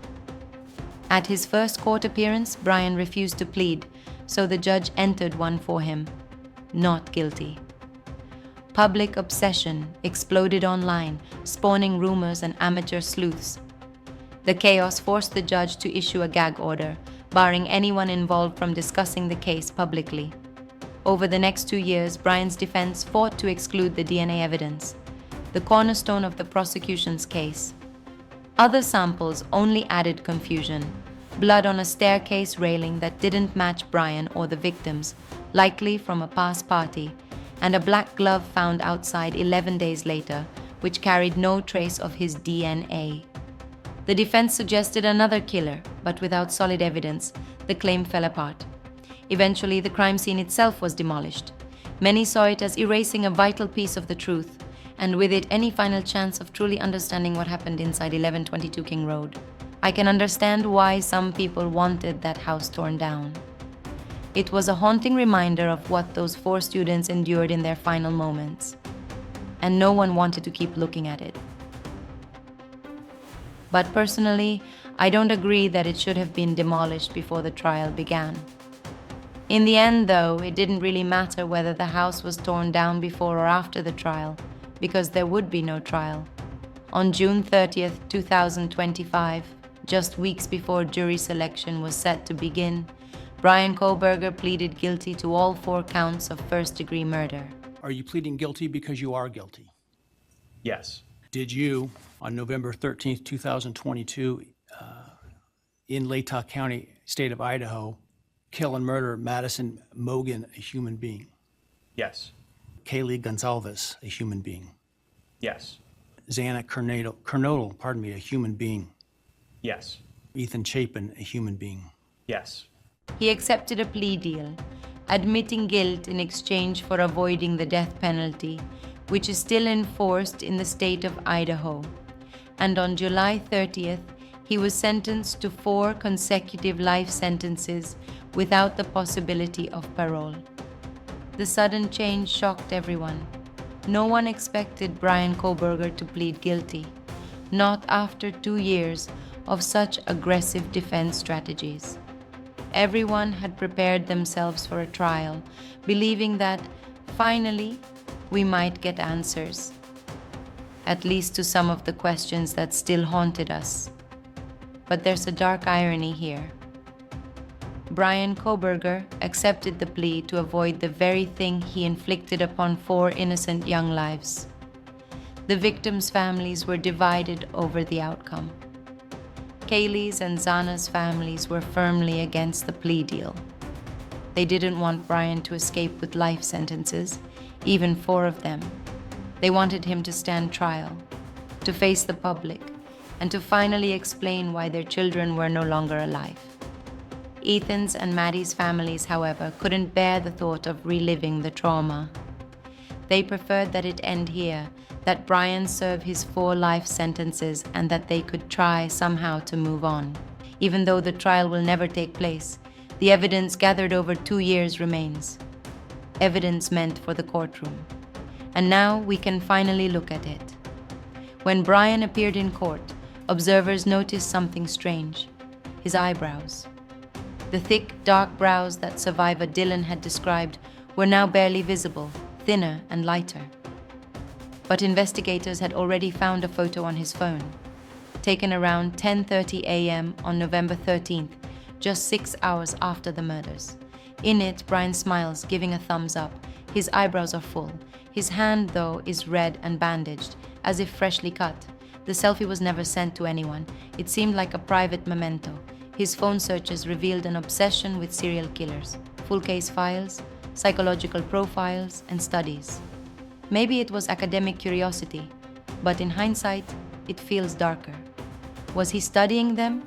At his first court appearance, Bryan refused to plead, so the judge entered one for him: not guilty. Public obsession exploded online, spawning rumors and amateur sleuths. The chaos forced the judge to issue a gag order, barring anyone involved from discussing the case publicly. Over the next 2 years, Bryan's defense fought to exclude the DNA evidence, the cornerstone of the prosecution's case. Other samples only added confusion: blood on a staircase railing that didn't match Bryan or the victims, likely from a past party, and a black glove found outside 11 days later, which carried no trace of his DNA. The defense suggested another killer, but without solid evidence, the claim fell apart. Eventually, the crime scene itself was demolished. Many saw it as erasing a vital piece of the truth, and with it any final chance of truly understanding what happened inside 1122 King Road. I can understand why some people wanted that house torn down. It was a haunting reminder of what those 4 students endured in their final moments, and no one wanted to keep looking at it. But personally, I don't agree that it should have been demolished before the trial began. In the end, though, it didn't really matter whether the house was torn down before or after the trial, because there would be no trial. On June 30th, 2025, just weeks before jury selection was set to begin, Bryan Kohberger pleaded guilty to all 4 counts of first-degree murder. Are you pleading guilty because you are guilty? Yes. Did you, on November 13th, 2022, in Latah County, state of Idaho, kill and murder Madison Mogen, a human being? Yes. Kaylee Goncalves, a human being? Yes. Xana Kernodle, a human being? Yes. Ethan Chapin, a human being? Yes. He accepted a plea deal, admitting guilt in exchange for avoiding the death penalty, which is still enforced in the state of Idaho. And on July 30th, he was sentenced to 4 consecutive life sentences without the possibility of parole. The sudden change shocked everyone. No one expected Bryan Kohberger to plead guilty, not after 2 years of such aggressive defense strategies. Everyone had prepared themselves for a trial, believing that, finally, we might get answers. At least to some of the questions that still haunted us. But there's a dark irony here. Bryan Kohberger accepted the plea to avoid the very thing he inflicted upon 4 innocent young lives. The victims' families were divided over the outcome. Kaylee's and Xana's families were firmly against the plea deal. They didn't want Bryan to escape with life sentences, even 4 of them. They wanted him to stand trial, to face the public, and to finally explain why their children were no longer alive. Ethan's and Maddie's families, however, couldn't bear the thought of reliving the trauma. They preferred that it end here, that Bryan serve his 4 life sentences and that they could try somehow to move on. Even though the trial will never take place, the evidence gathered over 2 years remains. Evidence meant for the courtroom. And now we can finally look at it. When Bryan appeared in court, observers noticed something strange: his eyebrows. The thick, dark brows that survivor Dylan had described were now barely visible, thinner and lighter. But investigators had already found a photo on his phone, taken around 10:30 a.m. on November 13th, just 6 hours after the murders. In it, Bryan smiles, giving a thumbs up. His eyebrows are full. His hand, though, is red and bandaged, as if freshly cut. The selfie was never sent to anyone. It seemed like a private memento. His phone searches revealed an obsession with serial killers, full case files, psychological profiles, and studies. Maybe it was academic curiosity, but in hindsight, it feels darker. Was he studying them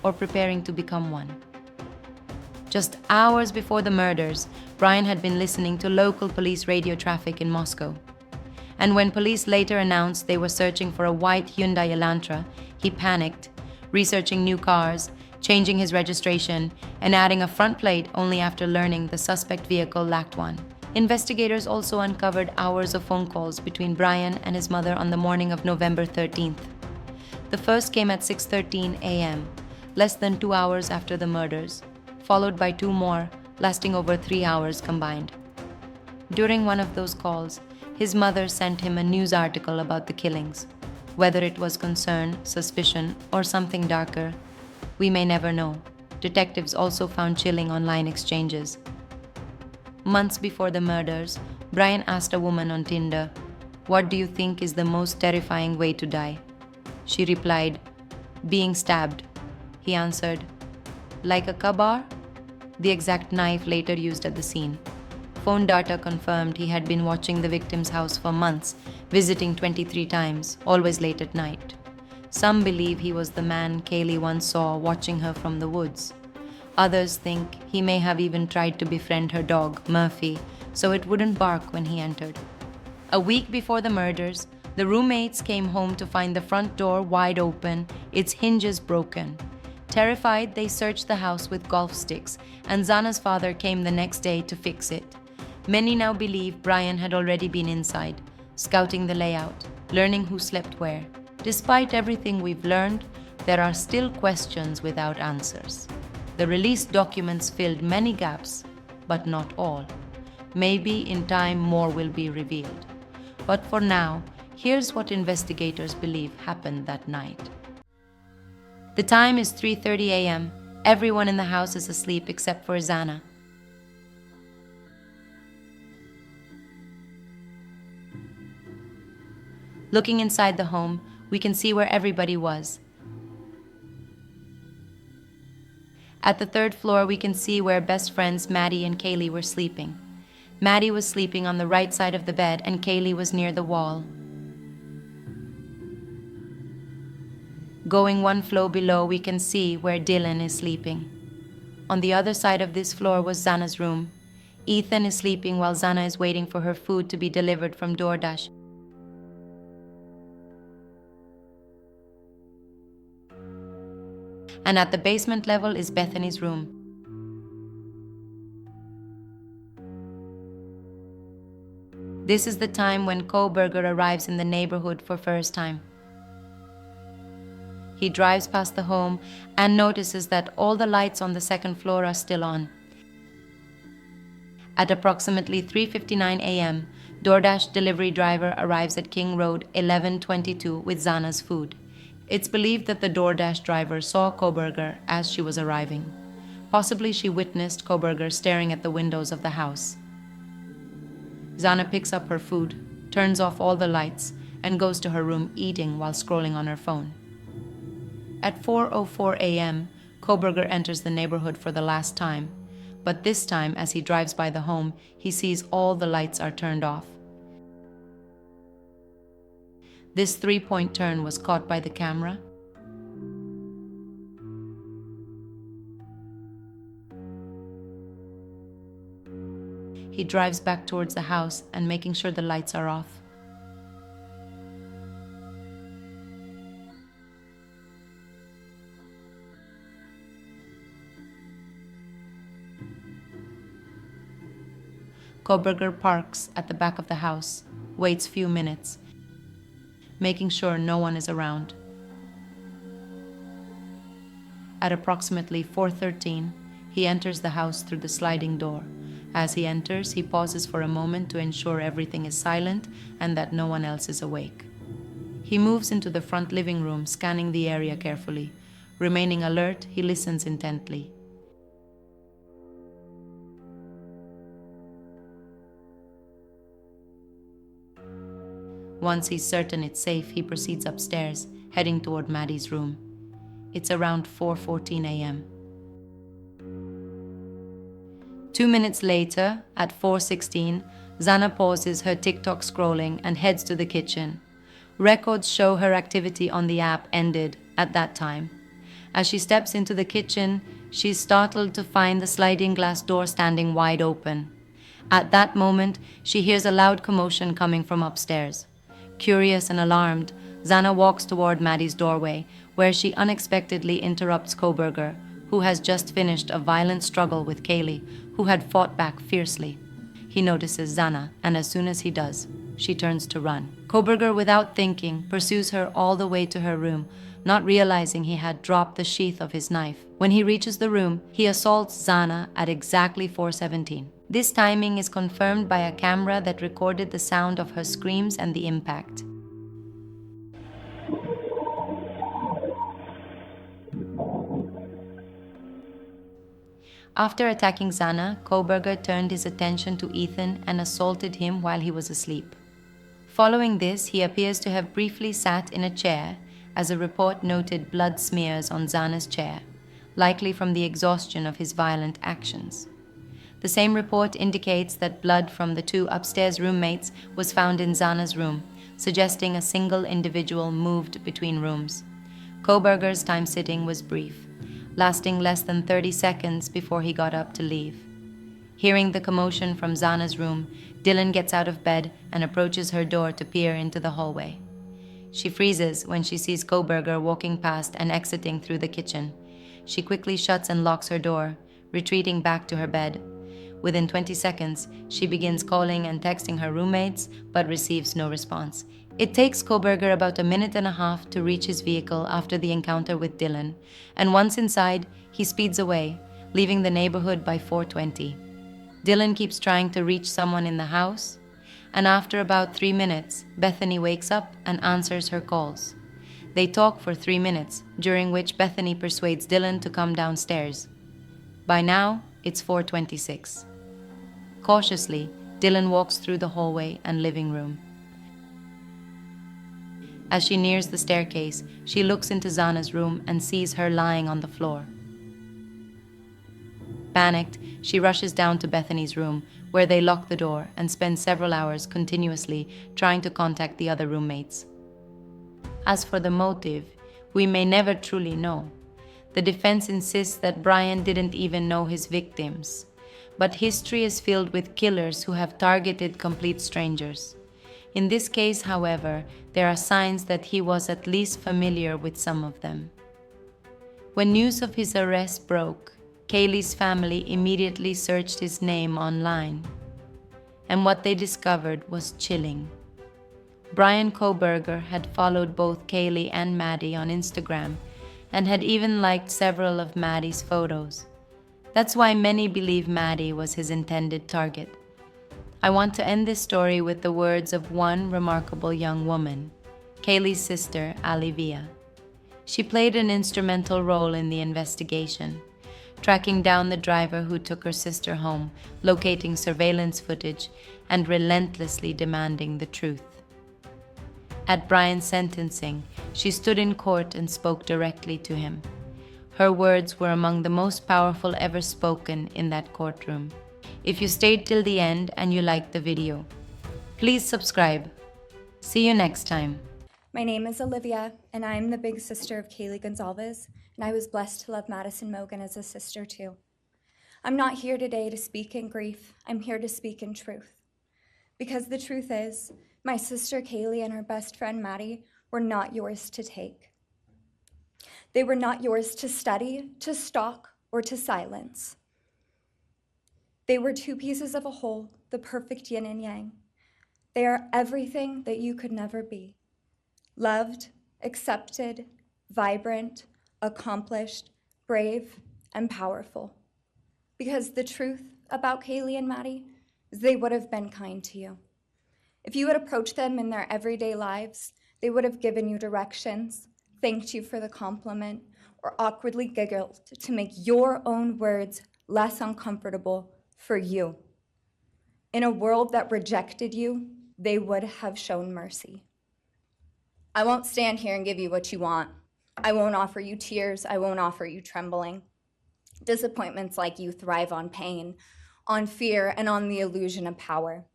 or preparing to become one? Just hours before the murders, Bryan had been listening to local police radio traffic in Moscow. And when police later announced they were searching for a white Hyundai Elantra, he panicked, researching new cars, changing his registration, and adding a front plate only after learning the suspect vehicle lacked one. Investigators also uncovered hours of phone calls between Bryan and his mother on the morning of November 13th. The first came at 6:13 a.m., less than 2 hours after the murders, followed by 2 more, lasting over 3 hours combined. During one of those calls, his mother sent him a news article about the killings. Whether it was concern, suspicion, or something darker, we may never know. Detectives also found chilling online exchanges. Months before the murders, Bryan asked a woman on Tinder, "What do you think is the most terrifying way to die?" She replied, "Being stabbed." He answered, "Like a kabar?" The exact knife later used at the scene. Phone data confirmed he had been watching the victim's house for months, visiting 23 times, always late at night. Some believe he was the man Kaylee once saw watching her from the woods. Others think he may have even tried to befriend her dog, Murphy, so it wouldn't bark when he entered. A week before the murders, the roommates came home to find the front door wide open, its hinges broken. Terrified, they searched the house with golf sticks, and Xana's father came the next day to fix it. Many now believe Bryan had already been inside, scouting the layout, learning who slept where. Despite everything we've learned, there are still questions without answers. The released documents filled many gaps, but not all. Maybe in time more will be revealed. But for now, here's what investigators believe happened that night. The time is 3:30 a.m. Everyone in the house is asleep except for Xana. Looking inside the home, we can see where everybody was. At the 3rd floor, we can see where best friends Maddie and Kaylee were sleeping. Maddie was sleeping on the right side of the bed and Kaylee was near the wall. Going 1 floor below, we can see where Dylan is sleeping. On the other side of this floor was Xana's room. Ethan is sleeping while Xana is waiting for her food to be delivered from DoorDash. And at the basement level is Bethany's room. This is the time when Kohberger arrives in the neighborhood for first time. He drives past the home and notices that all the lights on the second floor are still on. At approximately 3:59 a.m., DoorDash delivery driver arrives at King Road 1122 with Xana's food. It's believed that the DoorDash driver saw Kohberger as she was arriving. Possibly she witnessed Kohberger staring at the windows of the house. Xana picks up her food, turns off all the lights, and goes to her room eating while scrolling on her phone. At 4:04 a.m., Kohberger enters the neighborhood for the last time, but this time as he drives by the home, he sees all the lights are turned off. This three-point turn was caught by the camera. He drives back towards the house and making sure the lights are off. Kohberger parks at the back of the house, waits few minutes, making sure no one is around. At approximately 4:13, he enters the house through the sliding door. As he enters, he pauses for a moment to ensure everything is silent and that no one else is awake. He moves into the front living room, scanning the area carefully. Remaining alert, he listens intently. Once he's certain it's safe, he proceeds upstairs, heading toward Maddie's room. It's around 4:14 a.m. 2 minutes later, at 4:16, Xana pauses her TikTok scrolling and heads to the kitchen. Records show her activity on the app ended at that time. As she steps into the kitchen, she's startled to find the sliding glass door standing wide open. At that moment, she hears a loud commotion coming from upstairs. Curious and alarmed, Xana walks toward Maddie's doorway, where she unexpectedly interrupts Kohberger, who has just finished a violent struggle with Kaylee, who had fought back fiercely. He notices Xana, and as soon as he does, she turns to run. Kohberger, without thinking, pursues her all the way to her room, not realizing he had dropped the sheath of his knife. When he reaches the room, he assaults Xana at exactly 4:17. This timing is confirmed by a camera that recorded the sound of her screams and the impact. After attacking Xana, Kohberger turned his attention to Ethan and assaulted him while he was asleep. Following this, he appears to have briefly sat in a chair, as a report noted blood smears on Xana's chair, likely from the exhaustion of his violent actions. The same report indicates that blood from the two upstairs roommates was found in Xana's room, suggesting a single individual moved between rooms. Kohberger's time sitting was brief, lasting less than 30 seconds before he got up to leave. Hearing the commotion from Xana's room, Dylan gets out of bed and approaches her door to peer into the hallway. She freezes when she sees Kohberger walking past and exiting through the kitchen. She quickly shuts and locks her door, retreating back to her bed. Within 20 seconds, she begins calling and texting her roommates, but receives no response. It takes Kohberger about a minute and a half to reach his vehicle after the encounter with Dylan, and once inside, he speeds away, leaving the neighborhood by 4:20. Dylan keeps trying to reach someone in the house, and after about 3 minutes, Bethany wakes up and answers her calls. They talk for 3 minutes, during which Bethany persuades Dylan to come downstairs. By now, it's 4:26. Cautiously, Dylan walks through the hallway and living room. As she nears the staircase, she looks into Xana's room and sees her lying on the floor. Panicked, she rushes down to Bethany's room, where they lock the door and spend several hours continuously trying to contact the other roommates. As for the motive, we may never truly know. The defense insists that Bryan didn't even know his victims, but history is filled with killers who have targeted complete strangers. In this case, however, there are signs that he was at least familiar with some of them. When news of his arrest broke, Kaylee's family immediately searched his name online, and what they discovered was chilling. Bryan Kohberger had followed both Kaylee and Maddie on Instagram and had even liked several of Maddie's photos. That's why many believe Maddie was his intended target. I want to end this story with the words of one remarkable young woman, Kaylee's sister, Alivia. She played an instrumental role in the investigation, tracking down the driver who took her sister home, locating surveillance footage, and relentlessly demanding the truth. At Bryan's sentencing, she stood in court and spoke directly to him. Her words were among the most powerful ever spoken in that courtroom. If you stayed till the end and you liked the video, please subscribe. See you next time. My name is Olivia, and I am the big sister of Kaylee Goncalves, and I was blessed to love Madison Mogen as a sister too. I'm not here today to speak in grief. I'm here to speak in truth. Because the truth is, my sister Kaylee and her best friend Maddie were not yours to take. They were not yours to study, to stalk, or to silence. They were two pieces of a whole, the perfect yin and yang. They are everything that you could never be. Loved, accepted, vibrant, accomplished, brave, and powerful. Because the truth about Kaylee and Maddie is they would have been kind to you. If you had approached them in their everyday lives, they would have given you directions, thanked you for the compliment, or awkwardly giggled to make your own words less uncomfortable for you. In a world that rejected you, they would have shown mercy. I won't stand here and give you what you want. I won't offer you tears. I won't offer you trembling. Disappointments like you thrive on pain, on fear, and on the illusion of power.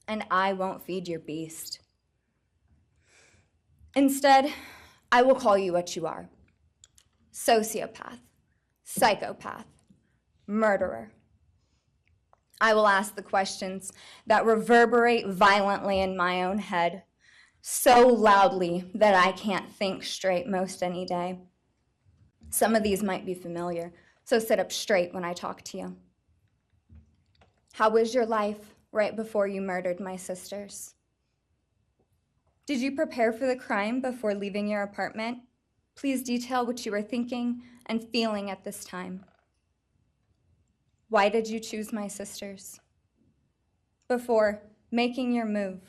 And I won't feed your beast. Instead, I will call you what you are. Sociopath, psychopath, murderer. I will ask the questions that reverberate violently in my own head, so loudly that I can't think straight most any day. Some of these might be familiar, so sit up straight when I talk to you. How was your life right before you murdered my sisters? Did you prepare for the crime before leaving your apartment? Please detail what you were thinking and feeling at this time. Why did you choose my sisters? Before making your move,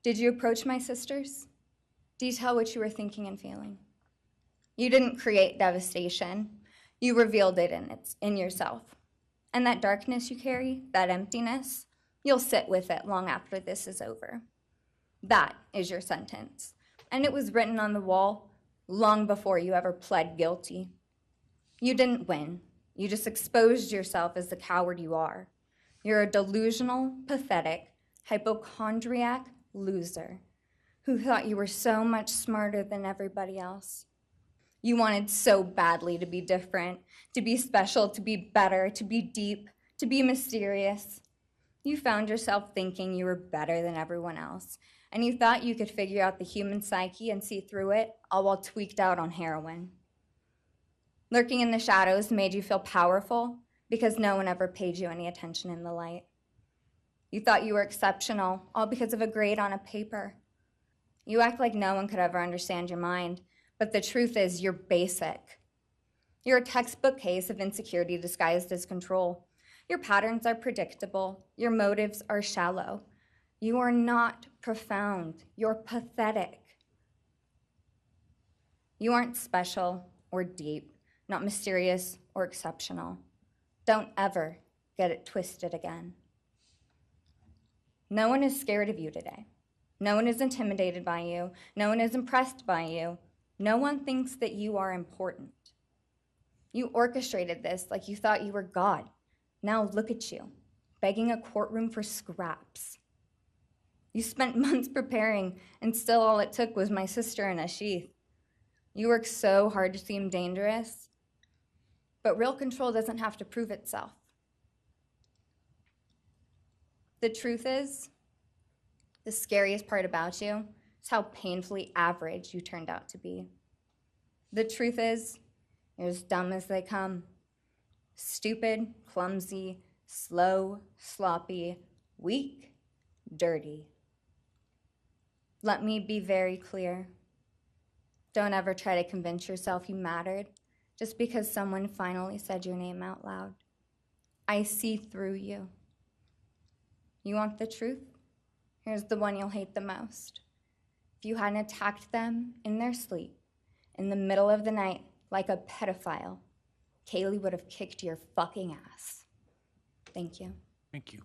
did you approach my sisters? Detail what you were thinking and feeling. You didn't create devastation. You revealed it in yourself. And that darkness you carry, that emptiness, you'll sit with it long after this is over. That is your sentence. And it was written on the wall long before you ever pled guilty. You didn't win. You just exposed yourself as the coward you are. You're a delusional, pathetic, hypochondriac loser who thought you were so much smarter than everybody else. You wanted so badly to be different, to be special, to be better, to be deep, to be mysterious. You found yourself thinking you were better than everyone else, and you thought you could figure out the human psyche and see through it, all while tweaked out on heroin. Lurking in the shadows made you feel powerful because no one ever paid you any attention in the light. You thought you were exceptional, all because of a grade on a paper. You act like no one could ever understand your mind, but the truth is you're basic. You're a textbook case of insecurity disguised as control. Your patterns are predictable. Your motives are shallow. You are not profound. You're pathetic. You aren't special or deep, not mysterious or exceptional. Don't ever get it twisted again. No one is scared of you today. No one is intimidated by you. No one is impressed by you. No one thinks that you are important. You orchestrated this like you thought you were God. Now look at you, begging a courtroom for scraps. You spent months preparing, and still all it took was my sister in a sheath. You work so hard to seem dangerous, but real control doesn't have to prove itself. The truth is, the scariest part about you is how painfully average you turned out to be. The truth is, you're as dumb as they come. Stupid, clumsy, slow, sloppy, weak, dirty. Let me be very clear. Don't ever try to convince yourself you mattered just because someone finally said your name out loud. I see through you. You want the truth? Here's the one you'll hate the most. If you hadn't attacked them in their sleep, in the middle of the night, like a pedophile, Kaylee would have kicked your fucking ass. Thank you. Thank you.